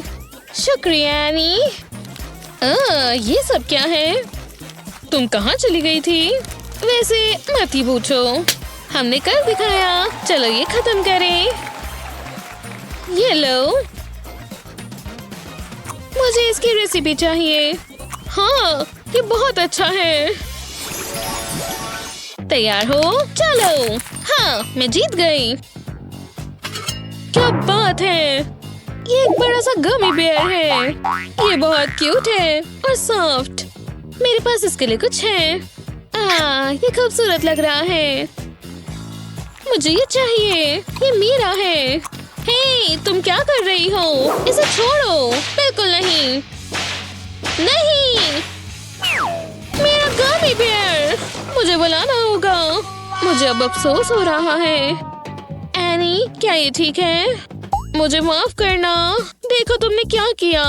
Speaker 2: शुक्रिया एनी। ये सब क्या है? तुम कहाँ चली गई थी? वैसे मत ही पूछो, हमने कर दिखाया। चलो ये खत्म करें। ये लो, मुझे इसकी रेसिपी चाहिए। हाँ, ये बहुत अच्छा है। तैयार हो? चलो। हाँ, मैं जीत गई। क्या बात है। ये एक बड़ा सा गमी बेयर है। ये बहुत क्यूट है और सॉफ्ट। मेरे पास इसके लिए कुछ है। ये खूबसूरत लग रहा है। मुझे ये चाहिए, ये मेरा है। हे, तुम क्या कर रही हो? इसे छोड़ो। बिल्कुल नहीं। नहीं, मेरा गमी बेयर। मुझे बुलाना होगा। मुझे अब अफसोस हो रहा है। एनी, क्या ये ठीक है? मुझे माफ करना। देखो तुमने क्या किया,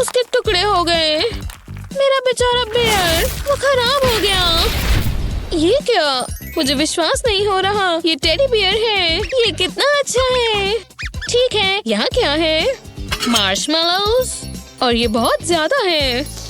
Speaker 2: उसके टुकड़े हो गए। मेरा बेचारा बेयर, वो खराब हो गया। ये क्या? मुझे विश्वास नहीं हो रहा। ये टेडी बियर है। ये कितना अच्छा है। ठीक है, यहाँ क्या है? मार्शमेलोस, और ये बहुत ज्यादा है।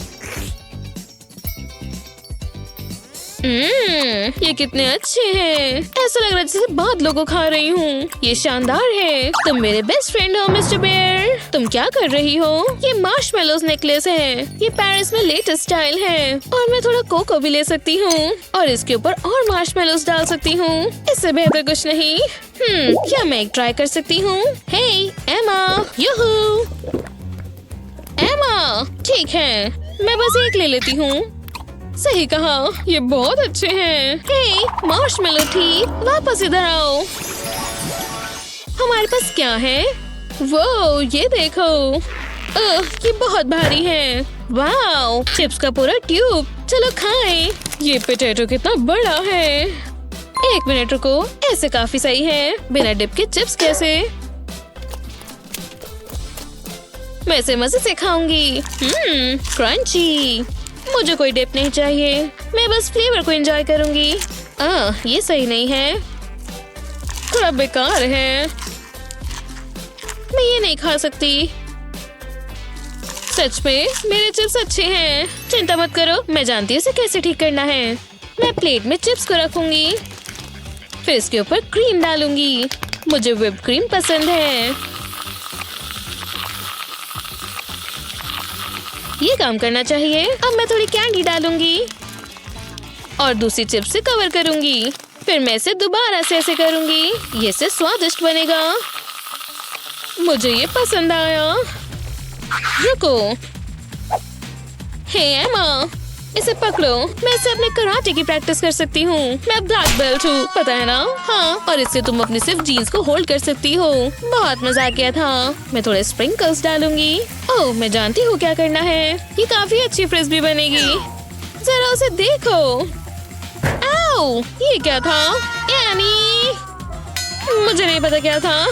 Speaker 2: ये कितने अच्छे हैं। ऐसा लग रहा है जैसे बादलों को खा रही हूँ। ये शानदार है। तुम मेरे बेस्ट फ्रेंड हो मिस्टर बेयर। तुम क्या कर रही हो? ये मार्शमेलोस नेकलेस है। ये पेरिस में लेटेस्ट स्टाइल है। और मैं थोड़ा कोको भी ले सकती हूँ और इसके ऊपर और मार्शमेलोस डाल सकती हूँ। इससे बेहतर कुछ नहीं। क्या मैं एक ट्राई कर सकती हूँ? हे एमा, यूहू। एमा, ठीक है, मैं बस एक ले लेती हूँ। सही कहा, ये बहुत अच्छे हैं। हे मार्शमेलो थी, वापस इधर आओ। हमारे पास क्या है? वो ये देखो। ये बहुत भारी है। वाओ, चिप्स का पूरा ट्यूब। चलो खाएं। ये पोटैटो कितना बड़ा है। एक मिनट रुको, ऐसे काफी सही है। बिना डिप के चिप्स कैसे? मैं इसे मजे से खाऊंगी। क्रंची। मुझे कोई डिप नहीं चाहिए। मैं बस फ्लेवर को एंजॉय करूंगी। ये सही नहीं है, थोड़ा बेकार है। मैं ये नहीं खा सकती। सच में मेरे चिप्स अच्छे हैं। चिंता मत करो, मैं जानती हूँ इसे कैसे ठीक करना है। मैं प्लेट में चिप्स को रखूंगी, फिर इसके ऊपर क्रीम डालूंगी। मुझे व्हिप्ड क्रीम पसंद है। ये काम करना चाहिए। अब मैं थोड़ी कैंडी डालूंगी और दूसरी चिप्स से कवर करूंगी। फिर मैं इसे दोबारा से ऐसे करूंगी। ये से स्वादिष्ट बनेगा। मुझे ये पसंद आया। रुको। हे एमा, इसे पकड़ो। मैं इसे अपने कराटे की प्रैक्टिस कर सकती हूँ। मैं ब्लैक बेल्ट हूँ, पता है ना? हाँ, और इससे तुम अपनी सिर्फ जीन्स को होल्ड कर सकती हो। बहुत मजा किया था। मैं थोड़े स्प्रिंकल्स डालूंगी। ओह, मैं जानती हूँ क्या करना है। ये काफी अच्छी फ्रिस्बी बनेगी। जरा उसे देखो। आओ, ये क्या था? एनी, मुझे नहीं पता क्या था।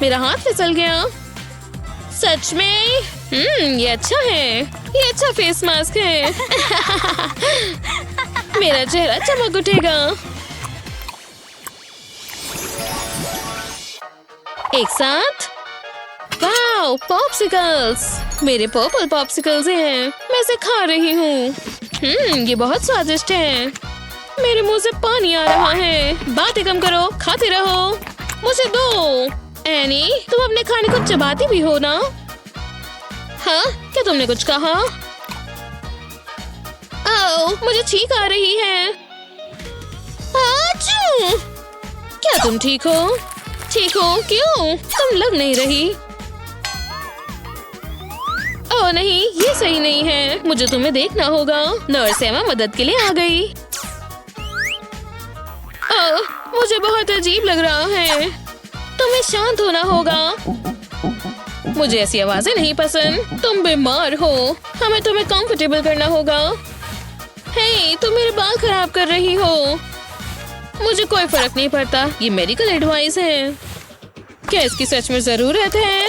Speaker 2: मेरा हाथ फिसल गया। सच में? ये अच्छा है। ये अच्छा फेस मास्क है। मेरा चेहरा चमक उठेगा। एक साथ। Wow, popsicles. मेरे पर्पल पॉप्सिकल्स हैं। मैं इसे खा रही हूँ। ये बहुत स्वादिष्ट है। मेरे मुंह से पानी आ रहा है। बातें कम करो, खाते रहो। मुझे दो। एनी, तुम अपने खाने को चबाती भी हो ना? हाँ, क्या तुमने कुछ कहा? ओह, मुझे छींक आ रही है। आचू! क्या तुम ठीक हो? ठीक हो? क्यों? तुम लग नहीं रही। ओह नहीं, ये सही नहीं है। मुझे तुम्हें देखना होगा। नर्स एमा मदद के लिए आ गई। ओह, मुझे बहुत अजीब लग रहा है। तुम्हें शांत होना होगा। मुझे ऐसी आवाजें नहीं पसंद। तुम बीमार हो। हमें तुम्हें कंफर्टेबल करना होगा। हे, तुम मेरे बाल खराब कर रही हो। मुझे कोई फर्क नहीं पड़ता। ये मेडिकल एडवाइस है। क्या इसकी सच में जरूरत है?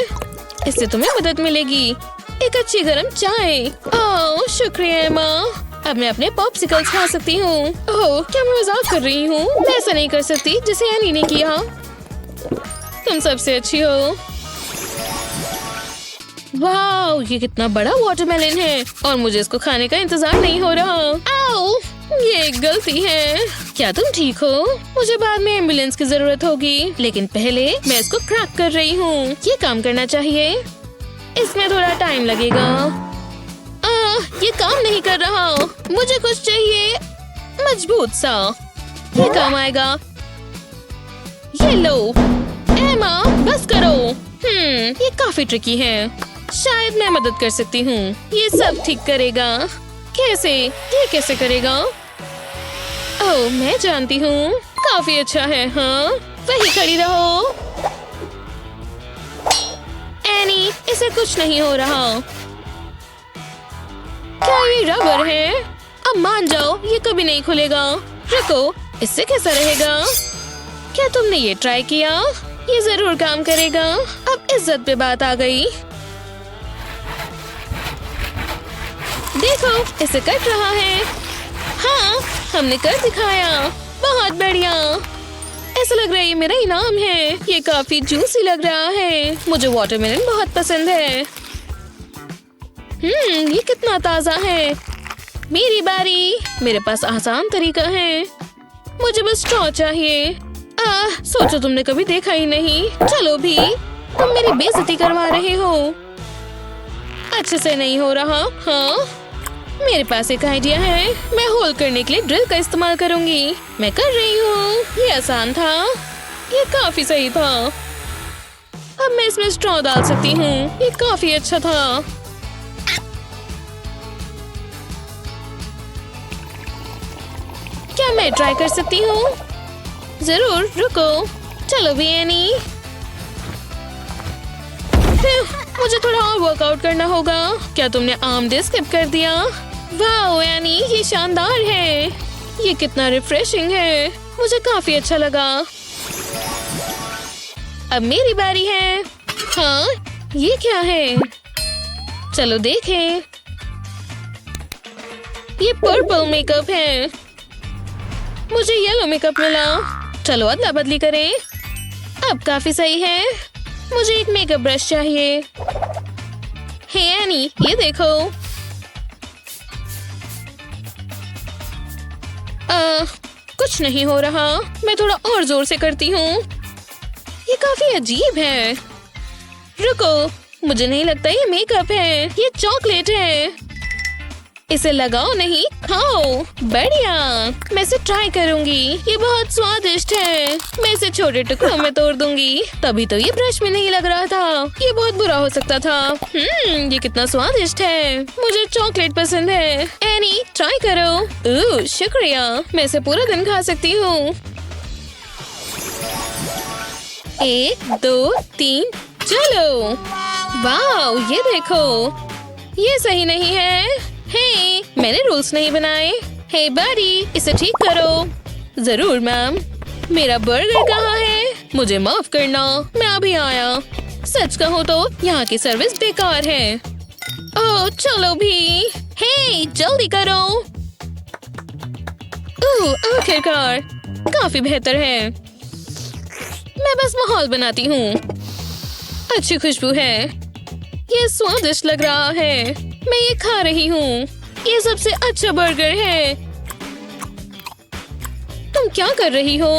Speaker 2: इससे तुम्हें मदद मिलेगी। एक अच्छी गरम चाय। ओह, शुक्रिया एमा। अब मैं अपने पॉप्सिकल्स खा सकती हूँ। ओह, क्या मैं मजाक कर रही हूँ? मैं ऐसा नहीं कर सकती जिसे एनी ने किया। तुम सबसे अच्छी हो। वाओ, ये कितना बड़ा वाटरमेलन है और मुझे इसको खाने का इंतजार नहीं हो रहा। आओ, ये एक गलती है। क्या तुम ठीक हो? मुझे बाद में एम्बुलेंस की जरूरत होगी, लेकिन पहले मैं इसको क्रैक कर रही हूँ। ये काम करना चाहिए। इसमें थोड़ा टाइम लगेगा। ये काम नहीं कर रहा। मुझे कुछ चाहिए मजबूत सा। ये काम आएगा। ये लो। एमा, बस करो। ये काफी ट्रिकी है। शायद मैं मदद कर सकती हूँ। ये सब ठीक करेगा। कैसे? ये कैसे करेगा? ओह, मैं जानती हूँ। काफी अच्छा है। हाँ, वही खड़ी रहो। एनी, इसे कुछ नहीं हो रहा। क्या ये रबर है? अब मान जाओ, ये कभी नहीं खुलेगा। रुको, इससे कैसा रहेगा? क्या तुमने ये ट्राई किया? ये जरूर काम करेगा। अब इज्जत पे बात आ गई। देखो, इसे कट रहा है। हाँ, हमने कर दिखाया। बहुत बढ़िया। ऐसा लग रहा है ये मेरा इनाम है। ये काफी जूसी लग रहा है। मुझे वाटरमेलन बहुत पसंद है। ये कितना ताजा है। मेरी बारी। मेरे पास आसान तरीका है। मुझे बस स्ट्रॉ चाहिए। सोचो तुमने कभी देखा ही नहीं। चलो भी, तुम मेरी बेइज्जती करवा रहे हो। अच्छे से नहीं हो रहा। हाँ, मेरे पास एक आइडिया है। मैं होल करने के लिए ड्रिल का इस्तेमाल करूंगी। मैं कर रही हूँ। ये आसान था। ये काफी सही था। अब मैं इसमें स्ट्रॉ डाल सकती हूँ। ये काफी अच्छा था। क्या मैं ट्राई कर सकती हूँ? जरूर, रुको। चलो भी एनी। मुझे थोड़ा और वर्कआउट करना होगा। क्या तुमने आर्म डे स्किप कर दिया? वाह एनी, ये शानदार है। ये कितना रिफ्रेशिंग है। मुझे काफी अच्छा लगा। अब मेरी बारी है। हाँ, ये क्या है? चलो देखें। ये पर्पल मेकअप है। मुझे येलो मेकअप मिला। चलो अदला बदली करें। अब काफी सही है। मुझे एक मेकअप ब्रश चाहिए। हे एनी, ये देखो। कुछ नहीं हो रहा। मैं थोड़ा और जोर से करती हूँ। ये काफी अजीब है। रुको, मुझे नहीं लगता ये मेकअप है। ये चॉकलेट है। इसे लगाओ नहीं, खाओ। बढ़िया, मैं इसे ट्राई करूंगी। ये बहुत स्वादिष्ट है। मैं इसे छोटे टुकड़ों में तोड़ दूंगी। तभी तो ये ब्रश में नहीं लग रहा था। ये बहुत बुरा हो सकता था। ये कितना स्वादिष्ट है। मुझे चॉकलेट पसंद है। एनी, ट्राई करो। शुक्रिया, मैं इसे पूरा दिन खा सकती हूँ। 1 2 3, चलो। वाओ, ये देखो। ये सही नहीं है। हे, मैंने रूल्स नहीं बनाए। हे बड़ी, इसे ठीक करो। जरूर मैम। मेरा बर्गर कहाँ है? मुझे माफ करना, मैं अभी आया। सच कहूँ तो यहाँ की सर्विस बेकार है। ओह, चलो भी। हे, जल्दी करो। आखिरकार, काफी बेहतर है। मैं बस माहौल बनाती हूँ। अच्छी खुशबू है। ये स्वादिष्ट लग रहा है। मैं ये खा रही हूँ। ये सबसे अच्छा बर्गर है। तुम क्या कर रही हो?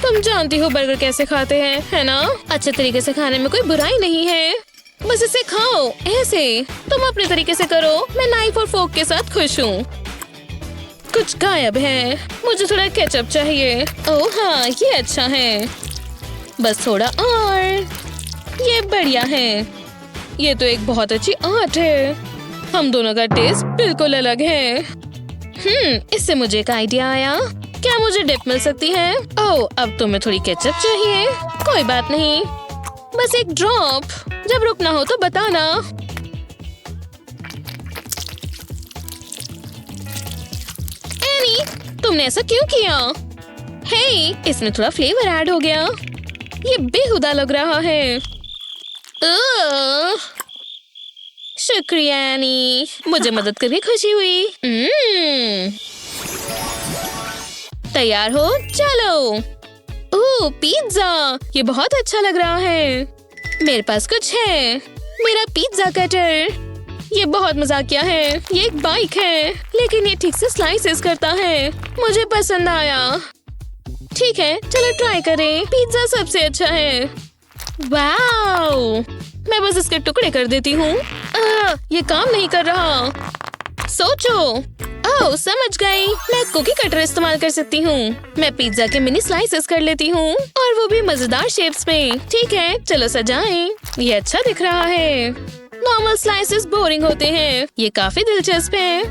Speaker 2: तुम जानती हो बर्गर कैसे खाते हैं, है ना? अच्छे तरीके से खाने में कोई बुराई नहीं है। बस इसे खाओ ऐसे। तुम अपने तरीके से करो। मैं नाइफ और फोर्क के साथ खुश हूँ। कुछ गायब है। मुझे थोड़ा केचप चाहिए। ओह हाँ, ये अच्छा है। बस थोड़ा और। ये बढ़िया है। ये तो एक बहुत अच्छी आर्ट है। हम दोनों का टेस्ट बिल्कुल अलग है। इससे मुझे एक आइडिया आया। क्या मुझे डिप मिल सकती है? ओह, अब तो मैं थोड़ी केचप चाहिए। कोई बात नहीं, बस एक ड्रॉप। जब रुकना हो तो बताना। एनी, तुमने ऐसा क्यों किया? हे, इसमें थोड़ा फ्लेवर ऐड हो गया। ये बेहुदा लग रहा है। शुक्रिया एनी, मुझे मदद करके खुशी हुई। तैयार हो? चलो। ओह, पिज्जा। ये बहुत अच्छा लग रहा है। मेरे पास कुछ है। मेरा पिज्जा कटर। ये बहुत मजाकिया है। ये एक बाइक है, लेकिन ये ठीक से स्लाइसेस करता है। मुझे पसंद आया। ठीक है, चलो ट्राई करें। पिज्जा सबसे अच्छा है। वाओ, मैं बस इसके टुकड़े कर देती हूँ। ये काम नहीं कर रहा। सोचो। ओह, समझ गई। मैं कुकी कटर इस्तेमाल कर सकती हूँ। मैं पिज्जा के मिनी स्लाइसेस कर लेती हूँ, और वो भी मजेदार शेप्स में। ठीक है, चलो सजाएं। ये अच्छा दिख रहा है। नॉर्मल स्लाइसेस बोरिंग होते हैं। ये काफी दिलचस्प है।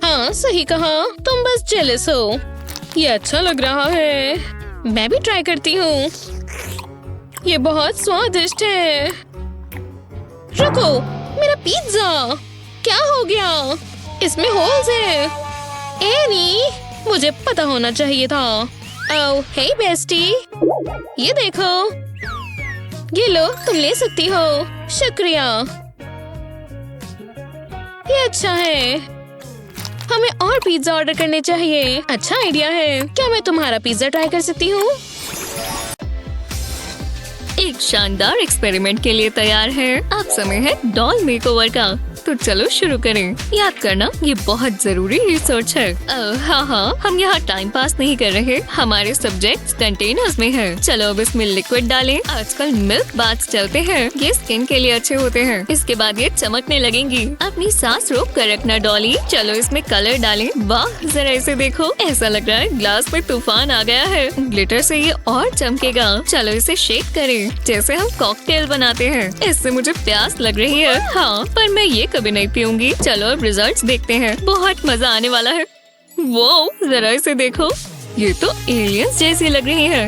Speaker 2: हाँ सही कहा, तुम बस जेलस हो। ये अच्छा लग रहा है, मैं भी ट्राई करती हूँ। ये बहुत स्वादिष्ट है। रुको, मेरा पिज्जा क्या हो गया? इसमें होल्स है। एनी, मुझे पता होना चाहिए था। ओह हे बेस्टी, ये देखो। ये लो, तुम ले सकती हो। शुक्रिया, ये अच्छा है। हमें और पिज्जा ऑर्डर करने चाहिए। अच्छा आइडिया है। क्या मैं तुम्हारा पिज्जा ट्राई कर सकती हूँ?
Speaker 1: एक शानदार एक्सपेरिमेंट के लिए तैयार है। अब समय है डॉल मेकओवर का। तो चलो शुरू करें। याद करना, ये बहुत जरूरी रिसर्च है। हाँ, हम यहाँ टाइम पास नहीं कर रहे। हमारे सब्जेक्ट्स कंटेनर्स में है। चलो अब इसमें लिक्विड डालें। आजकल मिल्क बाथ्स चलते हैं, ये स्किन के लिए अच्छे होते हैं। इसके बाद ये चमकने लगेंगी। अपनी सांस रोक कर रखना डॉली। चलो इसमें कलर डालें। वाह, जरा इसे देखो, ऐसा लग रहा है ग्लास में तूफान आ गया है। ग्लिटर से ये और चमकेगा। चलो इसे शेक करें जैसे हम कॉकटेल बनाते हैं। इससे मुझे प्यास लग रही है। हाँ, पर मैं ये कभी नहीं पीऊंगी। चलो अब रिजल्ट्स देखते हैं। बहुत मजा आने वाला है। वो जरा इसे देखो, ये तो एलियंस जैसी लग रही है।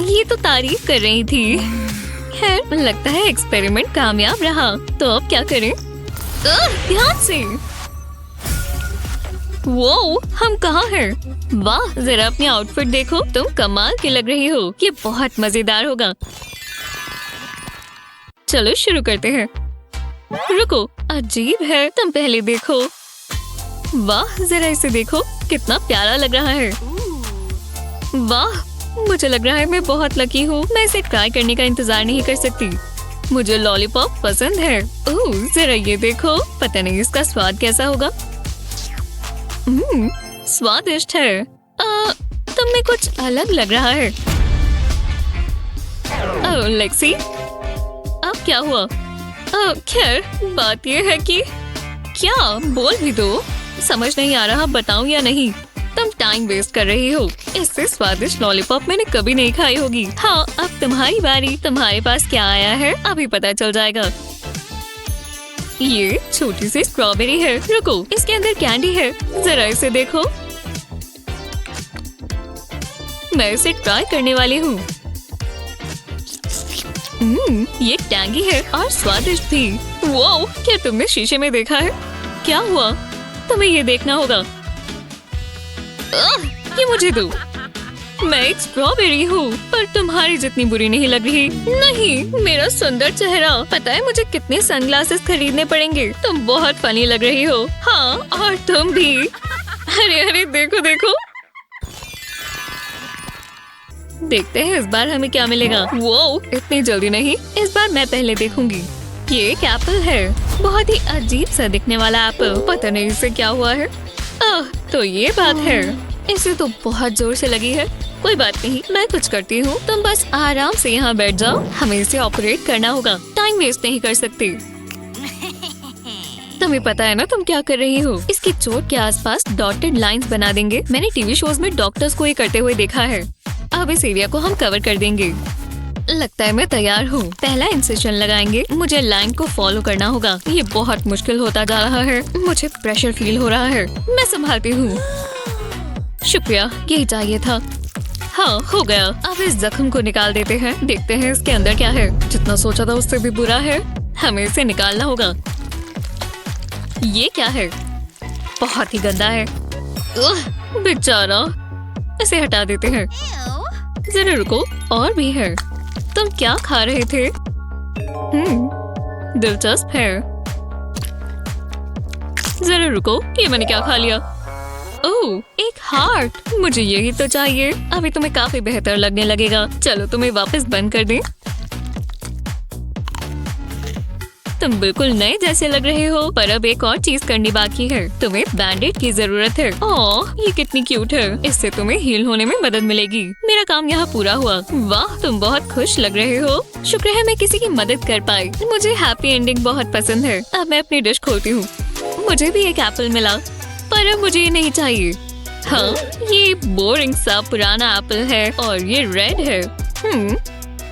Speaker 1: ये तो तारीफ कर रही थी। खैर, लगता है एक्सपेरिमेंट कामयाब रहा। तो अब क्या करें? ध्यान से। वो हम कहाँ हैं? वाह, जरा अपनी आउटफिट देखो, तुम कमाल की लग रही हो। ये बहुत मजेदार होगा। चलो शुरू करते हैं। रुको, अजीब है, तुम पहले देखो। वाह, जरा इसे देखो, कितना प्यारा लग रहा है। वाह, मुझे लग रहा है मैं बहुत लकी हूँ। मैं इसे ट्राई करने का इंतजार नहीं कर सकती। मुझे लॉलीपॉप पसंद है। ओह, जरा ये देखो, पता नहीं इसका स्वाद कैसा होगा। स्वादिष्ट है। तुम में कुछ अलग लग रहा है। ओह लेक्सी, अब क्या हुआ? खैर, बात ये है कि क्या बोल भी दो। समझ नहीं आ रहा बताऊं या नहीं। तुम टाइम वेस्ट कर रही हो। इससे स्वादिष्ट लॉलीपॉप मैंने कभी नहीं खाई होगी। हाँ, अब तुम्हारी बारी। तुम्हारे पास क्या आया है अभी पता चल जाएगा। ये छोटी सी स्ट्रॉबेरी है। रुको, इसके अंदर कैंडी है। जरा इसे देखो। मैं इसे ट्राई करने वाली हूँ। ये टैंगी है और स्वादिष्ट भी। वाओ, क्या तुमने शीशे में देखा है? क्या हुआ? तुम्हें ये देखना होगा। ये मुझे दो। मैं एक स्ट्रॉबेरी हूँ, पर तुम्हारी जितनी बुरी नहीं लग रही। नहीं, मेरा सुंदर चेहरा। पता है मुझे कितने सनग्लासेस खरीदने पड़ेंगे। तुम बहुत फनी लग रही हो। हाँ, और तुम भी। अरे अरे, देखो देखो। देखते हैं इस बार हमें क्या मिलेगा। वो इतनी जल्दी नहीं, इस बार मैं पहले देखूंगी। ये एक एप्पल है, बहुत ही अजीब सा दिखने वाला एप्पल। पता नहीं इसे क्या हुआ है। तो ये बात है। इसे तो बहुत जोर से लगी है। कोई बात नहीं, मैं कुछ करती हूँ। तुम बस आराम से यहाँ बैठ जाओ। हमें इसे ऑपरेट करना होगा। टाइम वेस्ट नहीं कर सकते। तुम्हें पता है ना तुम क्या कर रही हो? इसकी चोट के आसपास डॉटेड लाइंस बना देंगे। मैंने टीवी शोज में डॉक्टर्स को ये करते हुए देखा है। अब इस एरिया को हम कवर कर देंगे। लगता है मैं तैयार हूँ। पहला इंसेशन लगाएंगे। मुझे लाइन को फॉलो करना होगा। ये बहुत मुश्किल होता जा रहा है। मुझे प्रेशर फील हो रहा है। मैं संभालती हूँ। शुक्रिया, यही चाहिए था। हाँ, हो गया। अब इस जख्म को निकाल देते हैं। देखते हैं इसके अंदर क्या है। जितना सोचा था उससे भी बुरा है। हमें इसे निकालना होगा। ये क्या है? बहुत ही गंदा है। बेचारा, इसे हटा देते हैं। जरा रुको, और भी है। तुम क्या खा रहे थे? दिलचस्प है। जरा रुको, ये मैंने क्या खा लिया? ओह, एक हार्ट। मुझे यही तो चाहिए। अभी तुम्हें काफी बेहतर लगने लगेगा। चलो तुम्हें वापस बंद कर दें। तुम बिल्कुल नए जैसे लग रहे हो, पर अब एक और चीज करनी बाकी है। तुम्हें बैंडेड की जरूरत है। ओह, ये कितनी क्यूट है। इससे तुम्हें हील होने में मदद मिलेगी। मेरा काम यहाँ पूरा हुआ। वाह, तुम बहुत खुश लग रहे हो। शुक्र है मैं किसी की मदद कर पाई। मुझे हैप्पी एंडिंग बहुत पसंद है। अब मैं अपनी डिश खोलती हूँ। मुझे भी एक एप्पल मिला, पर अब मुझे ये नहीं चाहिए। हाँ, ये बोरिंग सा पुराना एप्पल है और ये रेड है।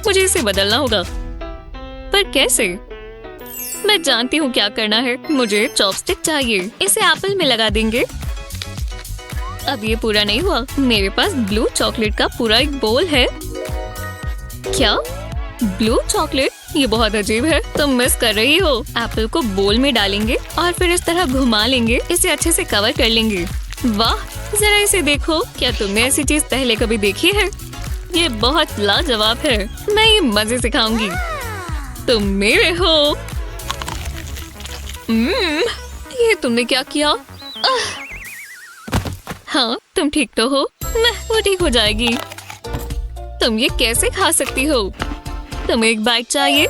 Speaker 1: मुझे इसे बदलना होगा, पर कैसे? मैं जानती हूँ क्या करना है। मुझे चॉपस्टिक चाहिए। इसे एप्पल में लगा देंगे।
Speaker 2: अब ये पूरा नहीं हुआ। मेरे पास ब्लू चॉकलेट का पूरा एक बोल है। क्या ब्लू चॉकलेट? ये बहुत अजीब है। तुम मिस कर रही हो। एप्पल को बोल में डालेंगे और फिर इस तरह घुमा लेंगे। इसे अच्छे से कवर कर लेंगे। वाह, जरा इसे देखो। क्या तुमने ऐसी चीज पहले कभी देखी है? ये बहुत लाजवाब है। मैं ये मजे से खाऊंगी। तुम मेरे हो। ये तुमने क्या किया? हाँ, तुम ठीक तो हो। वो ठीक हो जाएगी। तुम ये कैसे खा सकती हो? तुम्हें एक बाइट चाहिए?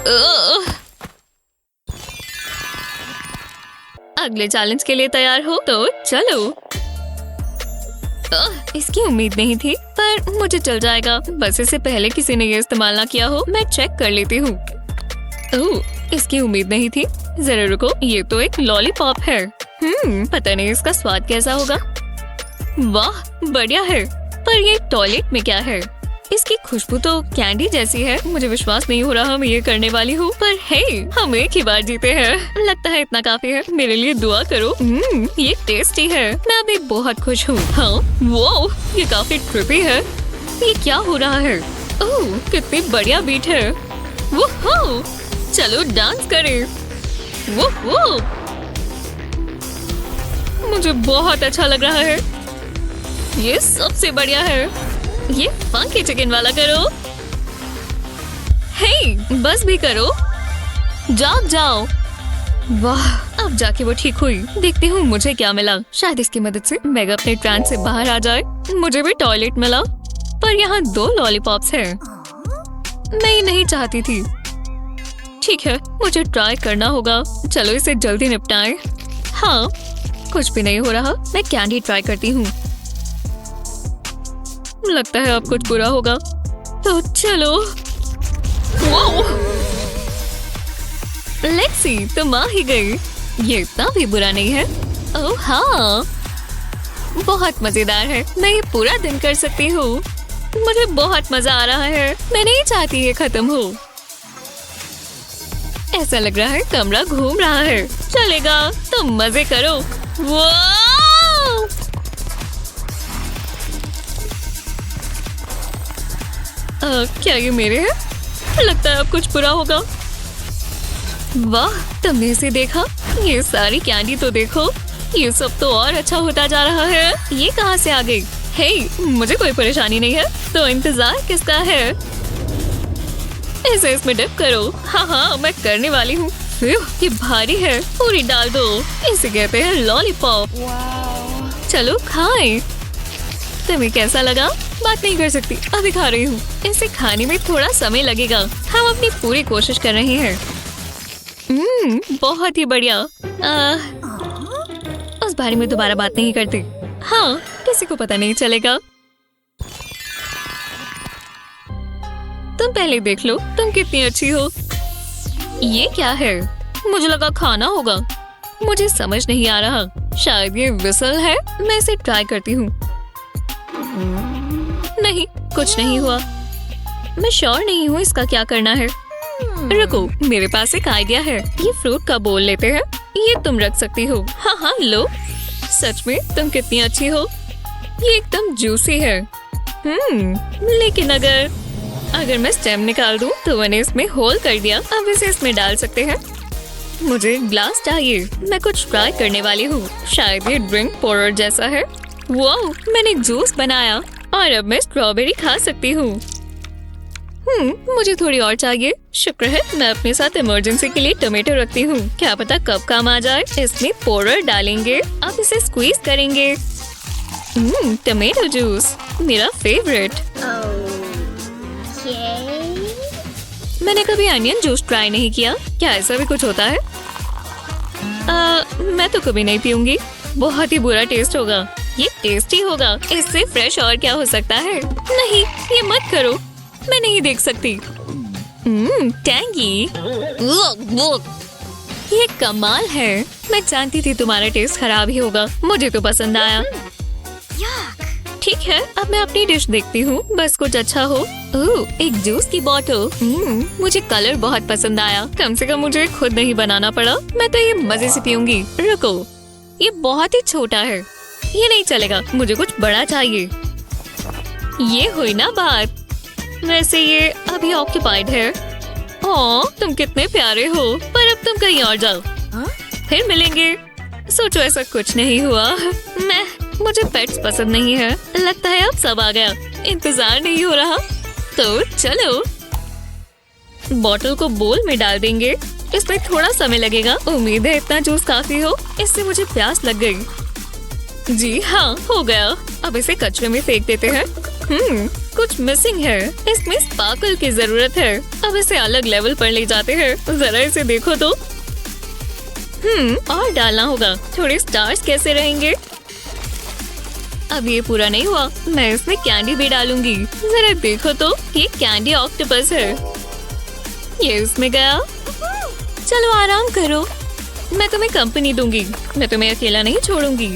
Speaker 2: अगले चैलेंज के लिए तैयार हो? तो चलो। इसकी उम्मीद नहीं थी, पर मुझे चल जाएगा। बस इससे पहले किसी ने ये इस्तेमाल ना किया हो। मैं चेक कर लेती हूँ। इसकी उम्मीद नहीं थी। जरा रुको, ये तो एक लॉलीपॉप है। पता नहीं इसका स्वाद कैसा होगा। वाह, बढ़िया है। पर ये टॉयलेट में क्या है? इसकी खुशबू तो कैंडी जैसी है। मुझे विश्वास नहीं हो रहा मैं ये करने वाली हूँ। पर हे, हम एक ही बार जीते हैं। लगता है इतना काफी है। मेरे लिए दुआ करो। ये टेस्टी है। मैं अभी बहुत खुश हूँ। हाँ, वो ये काफी ट्रिपी है। ये क्या हो रहा है? ओह, कितनी बढ़िया बीट है। वो चलो डांस करें। वो मुझे बहुत अच्छा लग रहा है। ये सबसे बढ़िया है। ये फंकी चिकन वाला करो। हे, बस भी करो। जाओ। वाह, अब जाके वो ठीक हुई। देखती हूँ मुझे क्या मिला। शायद इसकी मदद से मेगा अपने ट्रांस से बाहर आ जाए। मुझे भी टॉयलेट मिला, पर यहाँ 2 लॉलीपॉप्स हैं। मैं ये नहीं चाहती थी। ठीक है, मुझे ट्राई करना होगा। चलो इसे जल्दी निपटाएं। हाँ, कुछ भी नहीं हो रहा। मैं कैंडी ट्राई करती हूँ। लगता है अब कुछ बुरा होगा। तो चलो। लेक्सी, तुम आ ही गई। ये इतना भी बुरा नहीं है। ओह हाँ, बहुत मजेदार है। मैं ये पूरा दिन कर सकती हूँ। मुझे बहुत मजा आ रहा है। मैं नहीं चाहती ये खत्म हो। ऐसा लग रहा है कमरा घूम रहा है। चलेगा, तुम मजे करो। वाह! क्या ये मेरे हैं? लगता है अब कुछ बुरा होगा। वाह, तुमने इसे देखा? ये सारी कैंडी तो देखो। ये सब तो और अच्छा होता जा रहा है। ये कहाँ से आ गई? हे, मुझे कोई परेशानी नहीं है। तो इंतजार किसका है? इसे इसमें डिप करो। हाँ, मैं करने वाली हूँ। ये भारी है। पूरी डाल दो। इसे कहते हैं लॉलीपॉप। चलो खाएं। तुम्हें कैसा लगा? बात नहीं कर सकती, अभी खा रही हूँ। इसे खाने में थोड़ा समय लगेगा। हम अपनी पूरी कोशिश कर रहे हैं। बहुत ही बढ़िया। उस बारे में दोबारा बात नहीं करते। हाँ, किसी को पता नहीं चलेगा। तुम पहले देख लो, तुम कितनी अच्छी हो। ये क्या है? मुझे लगा खाना होगा। मुझे समझ नहीं आ रहा। शायद ये विसल है। मैं इसे ट्राई करती हूँ। नहीं, कुछ नहीं हुआ। मैं श्योर नहीं हूँ इसका क्या करना है। रुको, मेरे पास एक आइडिया है। ये फ्रूट का बोल लेते हैं। ये तुम रख सकती हो। हाँ, लो। सच में तुम कितनी अच्छी हो। ये एकदम जूसी है। लेकिन अगर मैं स्टेम निकाल दूं, तो मैंने इसमें होल कर दिया। अब इसे इसमें डाल सकते हैं। मुझे ग्लास चाहिए। मैं कुछ ट्राई करने वाली हूँ। शायद ये ड्रिंक पोरर जैसा है। वाह, मैंने जूस बनाया और अब मैं स्ट्रॉबेरी खा सकती हूँ। मुझे थोड़ी और चाहिए। शुक्र है मैं अपने साथ इमरजेंसी के लिए टोमेटो रखती हूँ। क्या पता कब काम आ जाए। इसमें पोरर डालेंगे। अब इसे स्क्वीज करेंगे। टोमेटो जूस मेरा फेवरेट। मैंने कभी अनियन जूस ट्राई नहीं किया। क्या ऐसा भी कुछ होता है? मैं तो कभी नहीं पीऊंगी। बहुत ही बुरा टेस्ट होगा। ये टेस्टी होगा। इससे फ्रेश और क्या हो सकता है? नहीं, ये मत करो। मैं नहीं देख सकती। टैंगी। ये कमाल है। मैं जानती थी तुम्हारा टेस्ट खराब ही होगा। मुझे तो पसंद आया। ठीक है, अब मैं अपनी डिश देखती हूँ। बस कुछ अच्छा हो। एक जूस की बॉटल। मुझे कलर बहुत पसंद आया। कम से कम मुझे खुद नहीं बनाना पड़ा। मैं तो ये मजे से पीऊंगी। रुको, ये बहुत ही छोटा है। ये नहीं चलेगा, मुझे कुछ बड़ा चाहिए। ये हुई ना बात। वैसे ये अभी ऑक्यूपाइड है। ओह, तुम कितने प्यारे हो, पर अब तुम कहीं और जाओ। फिर मिलेंगे। सोचो ऐसा कुछ नहीं हुआ। मुझे पेट्स पसंद नहीं है। लगता है अब सब आ गया, इंतजार नहीं हो रहा। तो चलो बॉटल को बोल में डाल देंगे। इसमें थोड़ा समय लगेगा। उम्मीद है इतना जूस काफी हो। इससे मुझे प्यास लग गई। जी हाँ, हो गया। अब इसे कचरे में फेंक देते हैं। कुछ मिसिंग है। इसमें स्पार्कल की जरूरत है। अब इसे अलग लेवल पर ले जाते हैं। जरा इसे देखो तो। और डालना होगा। थोड़े स्टार्स कैसे रहेंगे? अब ये पूरा नहीं हुआ, मैं इसमें कैंडी भी डालूंगी। जरा देखो तो, ये कैंडी ऑक्टोपस है। ये इसमें गया। चलो आराम करो, मैं तुम्हें कंपनी दूंगी। मैं तुम्हें अकेला नहीं छोड़ूंगी।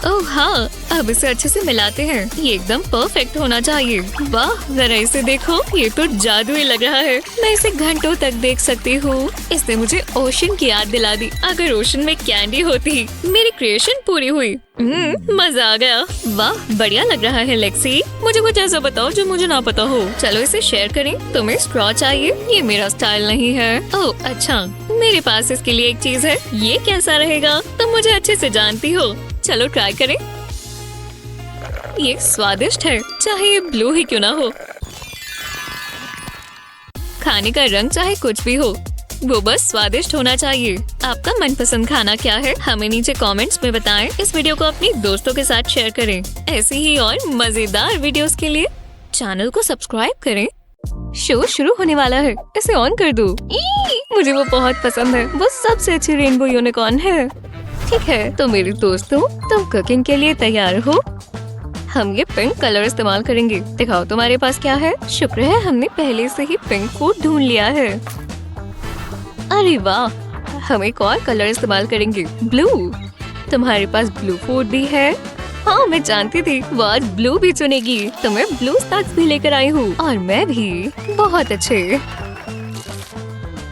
Speaker 2: ओह हाँ, अब इसे अच्छे से मिलाते हैं। ये एकदम परफेक्ट होना चाहिए। वाह, जरा इसे देखो, ये तो जादुई लग रहा है। मैं इसे घंटों तक देख सकती हूँ। इसने मुझे ओशन की याद दिला दी। अगर ओशन में कैंडी होती, मेरी क्रिएशन पूरी हुई। मजा आ गया। वाह, बढ़िया लग रहा है लेक्सी। मुझे कुछ ऐसा बताओ जो मुझे ना पता हो। चलो इसे शेयर करें। तुम्हें स्ट्रॉ चाहिए? ये मेरा स्टाइल नहीं है। ओह अच्छा, मेरे पास इसके लिए एक चीज है। ये कैसा रहेगा? तुम मुझे अच्छे से जानती हो। चलो ट्राई करें। ये स्वादिष्ट है, चाहे ये ब्लू ही क्यों ना हो। खाने का रंग चाहे कुछ भी हो, वो बस स्वादिष्ट होना चाहिए। आपका मनपसंद खाना क्या है? हमें नीचे कमेंट्स में बताएं। इस वीडियो को अपने दोस्तों के साथ शेयर करें। ऐसी ही और मजेदार वीडियोस के लिए चैनल को सब्सक्राइब करें। शो शुरू होने वाला है, इसे ऑन कर दो। मुझे वो बहुत पसंद है। वो सबसे अच्छी रेनबो यूनिकॉर्न है। ठीक है, तो मेरे दोस्तों, तुम कुकिंग के लिए तैयार हो? हम ये पिंक कलर इस्तेमाल करेंगे। दिखाओ तुम्हारे पास क्या है। शुक्र है हमने पहले से ही पिंक फूड ढूंढ लिया है। अरे वाह, हम एक और कलर इस्तेमाल करेंगे, ब्लू। तुम्हारे पास ब्लू फूड भी है? हाँ, मैं जानती थी वो आज ब्लू भी चुनेगी। तो मैं ब्लू स्नैक्स भी लेकर आई हूँ, और मैं भी। बहुत अच्छे।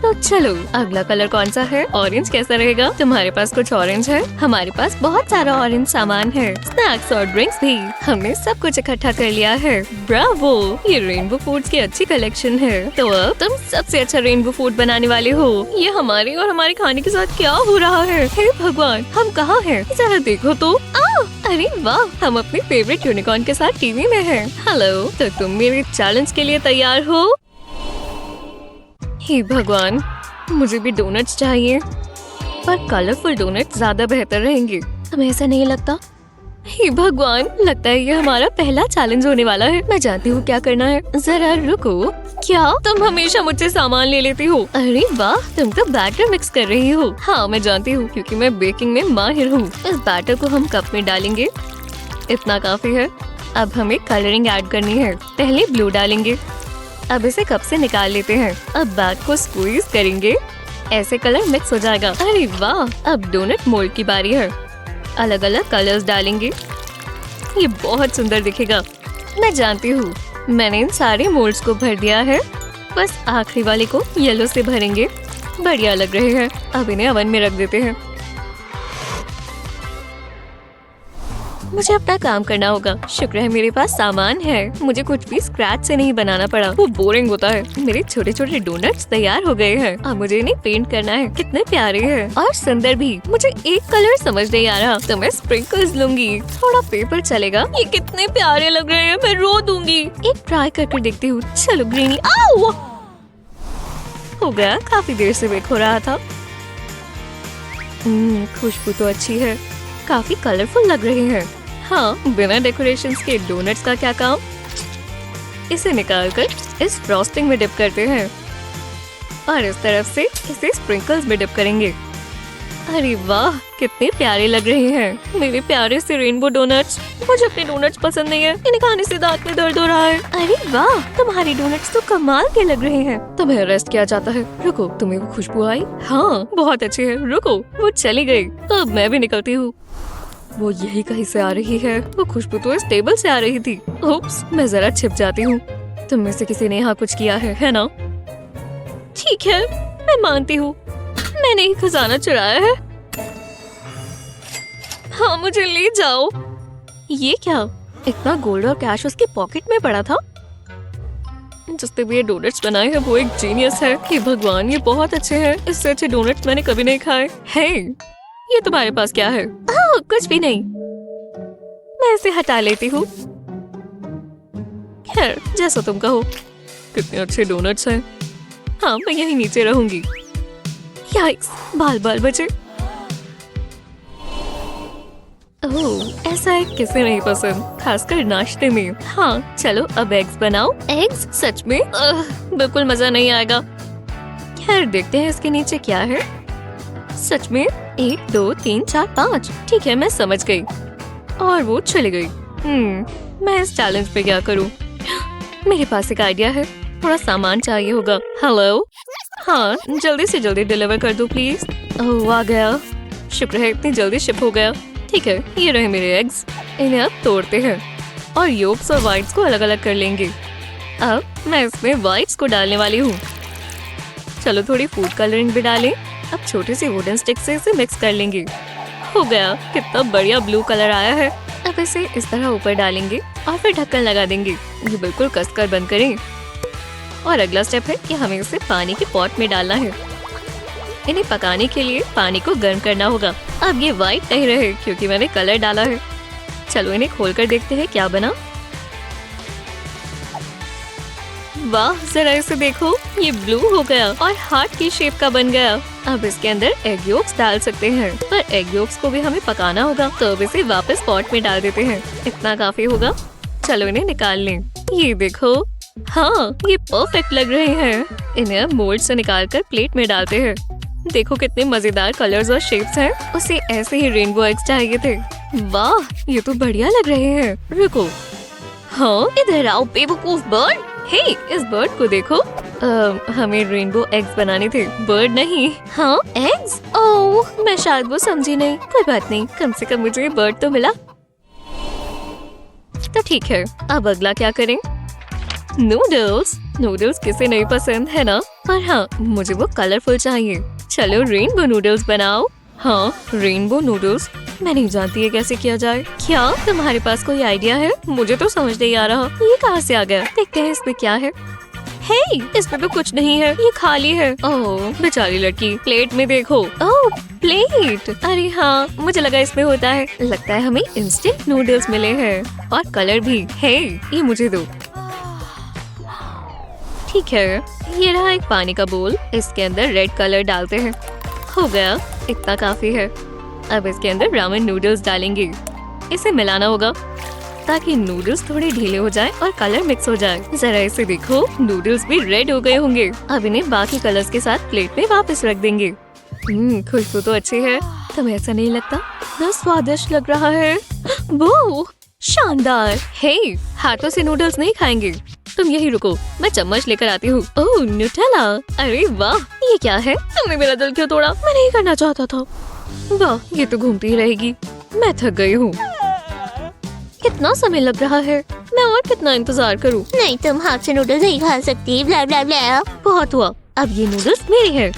Speaker 2: तो चलो, अगला कलर कौन सा है? ऑरेंज कैसा रहेगा? तुम्हारे पास कुछ ऑरेंज है? हमारे पास बहुत सारा ऑरेंज सामान है, स्नैक्स और ड्रिंक्स भी। हमने सब कुछ इकट्ठा कर लिया है। ब्रावो, ये रेनबो फूड्स की अच्छी कलेक्शन है। तो अब तुम सबसे अच्छा रेनबो फूड बनाने वाले हो। ये हमारे और हमारे खाने के साथ क्या हो रहा है? हे भगवान, हम कहाँ हैं? जरा देखो तो। अरे वाह, हम अपने फेवरेट यूनिकॉर्न के साथ टीवी में हैं। हेलो, तो तुम मेरे चैलेंज के लिए तैयार हो? हे भगवान, मुझे भी डोनट्स चाहिए, पर कलरफुल डोनट्स ज्यादा बेहतर रहेंगे। तुम्हें ऐसा नहीं लगता? हे भगवान, लगता है ये हमारा पहला चैलेंज होने वाला है। मैं जानती हूँ क्या करना है। जरा रुको। क्या तुम हमेशा मुझसे सामान ले लेती हो? अरे वाह, तुम तो बैटर मिक्स कर रही हो। हाँ, मैं जानती हूँ, क्योंकि मैं बेकिंग में माहिर हूँ। इस बैटर को हम कप में डालेंगे। इतना काफी है। अब हमें कलरिंग ऐड करनी है। पहले ब्लू डालेंगे। अब इसे कप से निकाल लेते हैं। अब बैग को स्क्वीज करेंगे, ऐसे कलर मिक्स हो जाएगा। अरे वाह, अब डोनट मोल्ड की बारी है। अलग अलग कलर्स डालेंगे। ये बहुत सुंदर दिखेगा। मैं जानती हूँ, मैंने इन सारे मोल्ड्स को भर दिया है। बस आखिरी वाले को येलो से भरेंगे। बढ़िया लग रहे हैं। अब इन्हें ओवन में रख देते हैं। मुझे अपना काम करना होगा। शुक्र है मेरे पास सामान है। मुझे कुछ भी स्क्रैच से नहीं बनाना पड़ा। वो बोरिंग होता है। मेरे छोटे छोटे डोनट्स तैयार हो गए हैं। अब मुझे इन्हें पेंट करना है। कितने प्यारे हैं और सुंदर भी। मुझे एक कलर समझ नहीं आ रहा, तो मैं स्प्रिंकल्स लूंगी। थोड़ा पेपर चलेगा। ये कितने प्यारे लग रहे हैं, मैं रो दूंगी। एक ट्राई करके देखती हूँ। चलो ग्रीनी। आओ, हो गया। काफी देर से वेट हो रहा था। खुशबू तो अच्छी है। काफी कलरफुल लग रहे हैं। हाँ, बिना डेकोरेशंस के डोनट्स का क्या काम। इसे निकालकर इस फ्रॉस्टिंग में डिप करते हैं और इस तरफ से इसे स्प्रिंकल्स में डिप करेंगे। अरे वाह, कितने प्यारे लग रहे हैं मेरे प्यारे से रेनबो डोनट्स। मुझे अपने डोनट्स पसंद नहीं है। इन्हें खाने से दांत में दर्द हो रहा है। अरे वाह, तुम्हारे डोनट्स तो कमाल के लग रहे हैं। तुम्हें अरेस्ट किया जाता है। रुको, तुम्हें वो खुशबू आई? हाँ, बहुत अच्छी है। रुको, वो चली गई। अब मैं भी निकलती हूँ। वो यही कहीं से आ रही है। वो खुशबू तो इस टेबल से आ रही थी। उप्स, मैं जरा छिप जाती हूँ। तुम में से किसी ने यहाँ कुछ किया है ना? ठीक है, मैं मानती हूँ, मैंने ही खजाना चुराया है। हाँ मुझे ले जाओ। ये क्या, इतना गोल्ड और कैश उसकी पॉकेट में पड़ा था। जिसने भी ये डोनट्स बनाए हैं वो एक जीनियस है। कि भगवान, ये बहुत अच्छे हैं। इससे अच्छे डोनट्स मैंने कभी नहीं खाए। हे, ये तुम्हारे पास क्या है? कुछ भी नहीं, मैं इसे हटा लेती हूँ। खैर, जैसा तुम कहो। कितने अच्छे डोनट्स हैं। हाँ, मैं यहीं नीचे रहूंगी। याइक्स, बाल बाल बचे। ओह, ऐसा है किसे नहीं पसंद, खासकर नाश्ते में। हाँ, चलो अब एग्स बनाओ। एग्स? सच में? बिल्कुल मजा नहीं आएगा। खैर, देखते हैं इसके नीचे क्या है। सच में 1 2 3 4 5। ठीक है, मैं समझ गई। और वो चली गई। मैं इस चैलेंज पे क्या करूँ? मेरे पास एक आइडिया है। थोड़ा सामान चाहिए होगा। हेलो, हाँ, जल्दी से जल्दी डिलीवर कर दो प्लीज। ओह, आ गया। शुक्र है इतनी जल्दी शिप हो गया। ठीक है, ये रहे मेरे एग्स। इन्हें अब तोड़ते हैं और योक्स और व्हाइट्स को अलग अलग कर लेंगे। अब मैं इसमें व्हाइट्स को डालने वाली हूँ। चलो थोड़ी फूड कलरिंग भी डालें। अब छोटी सी वुडन स्टिक से इसे मिक्स कर लेंगे। हो गया, कितना बढ़िया ब्लू कलर आया है। अब इसे इस तरह ऊपर डालेंगे और फिर ढक्कन लगा देंगे। ये बिल्कुल कसकर बंद करें। और अगला स्टेप है कि हमें इसे पानी के पॉट में डालना है। इन्हें पकाने के लिए पानी को गर्म करना होगा। अब ये व्हाइट नहीं रहे क्योंकि मैंने कलर डाला है। चलो इन्हें खोलकर देखते हैं क्या बना। वाह, जरा इसे देखो, ये ब्लू हो गया और हार्ट की शेप का बन गया। अब इसके अंदर एग योक्स डाल सकते हैं, पर एग योक्स को भी हमें पकाना होगा, तो अब इसे वापस पॉट में डाल देते हैं। इतना काफी होगा। चलो इन्हें निकाल लें। ये देखो, हाँ, ये परफेक्ट लग रहे हैं। इन्हें अब मोल्ड से निकालकर प्लेट में डालते हैं। देखो कितने मजेदार कलर्स और शेप्स हैं। उसे ऐसे ही रेनबो एग्स चाहिए थे। वाह, ये तो बढ़िया लग रहे हैं। रुको, हाँ, इधर आओ बेवकूफ बर्ड। हे, इस बर्ड को देखो। हमें रेनबो एग्स बनाने थे, बर्ड नहीं। हाँ, एग्स? ओह, मैं शायद वो समझी नहीं। कोई बात नहीं, कम से कम मुझे बर्ड तो मिला। तो ठीक है, अब अगला क्या करें? नूडल्स। नूडल्स किसे नहीं पसंद है ना? पर हाँ, मुझे वो कलरफुल चाहिए। चलो रेनबो नूडल्स बनाओ। हाँ, रेनबो नूडल्स। मैं नहीं जानती है कैसे किया जाए। क्या तुम्हारे पास कोई आइडिया है? मुझे तो समझ नहीं आ रहा। ये कहाँ से आ गया? देखते हैं इसमें क्या है। हे, इसमें तो कुछ नहीं है, ये खाली है। ओह, बेचारी लड़की। प्लेट में देखो। ओह, प्लेट। अरे हाँ, मुझे लगा इसमें होता है। लगता है हमें इंस्टेंट नूडल्स मिले हैं और कलर भी। हे, ये मुझे दो। ठीक है, ये रहा एक पानी का बोल। इसके अंदर रेड कलर डालते हैं। हो गया, इतना काफी है। अब इसके अंदर रामेन नूडल्स डालेंगे। इसे मिलाना होगा ताकि नूडल्स थोड़े ढीले हो जाएं और कलर मिक्स हो जाए। जरा इसे देखो, नूडल्स भी रेड हो गए होंगे। अब इन्हें बाकी कलर्स के साथ प्लेट में वापस रख देंगे। खुशबू तो अच्छी है। तुम्हें ऐसा नहीं लगता? इतना स्वादिष्ट लग रहा है। वो शानदार। हे, हाथों से नूडल्स नहीं खाएंगे। तुम यही रुको, मैं चम्मच लेकर आती हूँ। ओह, न्यूटेला। अरे वाह, ये क्या है? तुमने मेरा दिल क्यों तोड़ा? मैं नहीं करना चाहता था। वाह, ये तो घूमती ही रहेगी। मैं थक गई हूँ। कितना समय लग रहा है, मैं और कितना इंतजार करूँ?
Speaker 4: नहीं, तुम हाथ से नूडल्स नहीं खा सकती। ब्ला ब्ला ब्ला।
Speaker 2: बहुत हुआ, अब ये नूडल्स मेरी है।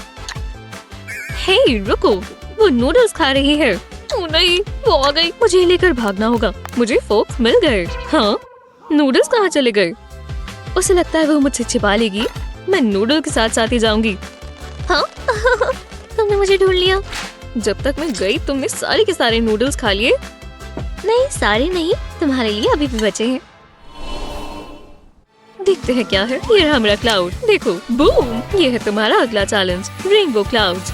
Speaker 2: हे, रुको, वो नूडल्स खा रही है। ओ नहीं, वो आ गई। मुझे लेकर भागना होगा। मुझे फोक्स मिल गए। हाँ, नूडल्स कहाँ चले गए? उसे लगता है वो मुझसे छिपा लेगी। मैं नूडल के साथ साथ ही जाऊंगी। हाँ, तुमने मुझे ढूंढ लिया। जब तक मैं गई तुमने सारे के सारे नूडल्स खा लिए। नहीं, सारे नहीं, तुम्हारे लिए अभी भी बचे हैं। देखते हैं क्या है। ये रहा मेरा क्लाउड। देखो, बूम, ये है तुम्हारा अगला चैलेंज, रेनबो क्लाउड्स।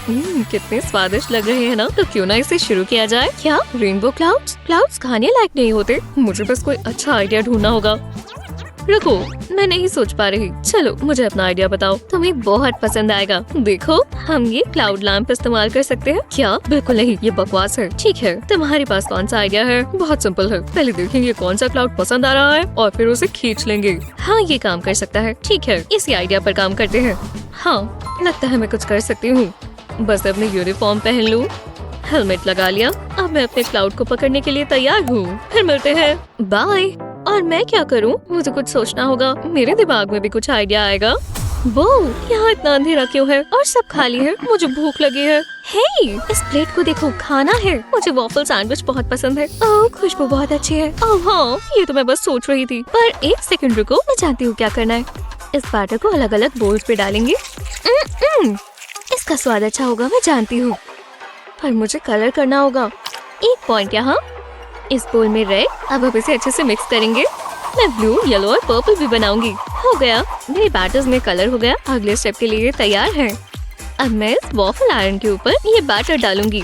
Speaker 2: कितने स्वादिष्ट लग रहे हैं ना? तो क्यों ना इसे शुरू किया जाए? क्या रेनबो क्लाउड्स? क्लाउड्स खाने लायक नहीं होते। मुझे बस कोई अच्छा आइडिया ढूंढना होगा। रुको, मैं नहीं सोच पा रही। चलो, मुझे अपना आइडिया बताओ, तुम्हें बहुत पसंद आएगा। देखो, हम ये क्लाउड लैंप इस्तेमाल कर सकते हैं। क्या? बिल्कुल नहीं, ये बकवास है। ठीक है, तुम्हारे पास कौन सा आइडिया है? बहुत सिंपल है, पहले देखेंगे कौन सा क्लाउड पसंद आ रहा है और फिर उसे खींच लेंगे। हाँ, ये काम कर सकता है। ठीक है, इसी आइडिया पर काम करते हैं। हाँ, लगता है मैं कुछ कर सकती हूँ। बस अपने यूनिफॉर्म पहन लूँ, हेलमेट लगा लिया। अब मैं अपने क्लाउड को पकड़ने के लिए तैयार हूँ। फिर मिलते हैं, बाय। और मैं क्या करूँ? मुझे कुछ सोचना होगा। मेरे दिमाग में भी कुछ आइडिया आएगा। वो यहाँ इतना अंधेरा क्यों है और सब खाली है? मुझे भूख लगी है। हे, इस प्लेट को देखो, खाना है। मुझे वॉफल सैंडविच बहुत पसंद है। ओह, खुशबू बहुत अच्छी है। ओह हाँ, ये तो मैं बस सोच रही थी। पर एक सेकंड रुको, मैं जानती हूँ क्या करना है। इस बैटर को अलग अलग बोल्स पे डालेंगे। इसका स्वाद अच्छा होगा, मैं जानती हूँ। पर मुझे कलर करना होगा। एक पॉइंट यहाँ। इस बोल में रेड। अब इसे अच्छे से मिक्स करेंगे। मैं ब्लू, येलो और पर्पल भी बनाऊंगी। हो गया, मेरे बैटर्स में कलर हो गया। अगले स्टेप के लिए तैयार है। अब मैं इस वॉफल आयरन के ऊपर ये बैटर डालूंगी।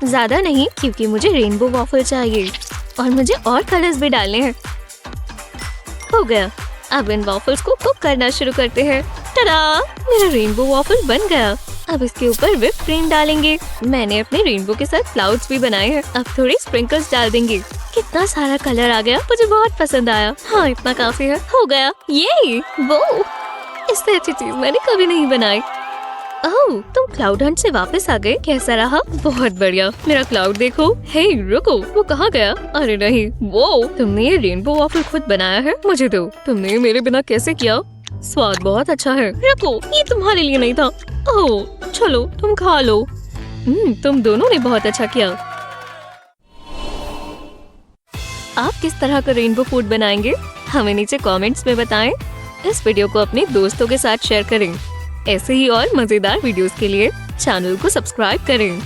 Speaker 2: ज्यादा नहीं, क्योंकि मुझे रेनबो वॉफल चाहिए और मुझे और कलर्स भी डालने हैं। हो गया, अब इन वॉफल्स को कुक करना शुरू करते हैं। टडा, मेरा रेनबो वॉफल बन गया। अब इसके ऊपर व्हिप क्रीम डालेंगे। मैंने अपने रेनबो के साथ क्लाउड्स भी बनाए हैं। अब थोड़ी स्प्रिंकल्स डाल देंगे। कितना सारा कलर आ गया, मुझे बहुत पसंद आया। हाँ, इतना काफी है। हो गया, ये वो इससे अच्छी चीज मैंने कभी नहीं बनाई। ओह, तुम क्लाउड हंट से वापस आ गए। कैसा रहा? बहुत बढ़िया। मेरा क्लाउड देखो। हे रुको, वो कहाँ गया? अरे नहीं, वो तुमने ये रेनबो वॉफल खुद बनाया है? मुझे दो। तुमने ये मेरे बिना कैसे किया? स्वाद बहुत अच्छा है। रुको, ये तुम्हारे लिए नहीं था। ओह, चलो तुम खा लो। तुम दोनों ने बहुत अच्छा किया। आप किस तरह का रेनबो फूड बनाएंगे? हमें नीचे कमेंट्स में बताएं। इस वीडियो को अपने दोस्तों के साथ शेयर करें। ऐसे ही और मजेदार वीडियोस के लिए चैनल को सब्सक्राइब करें।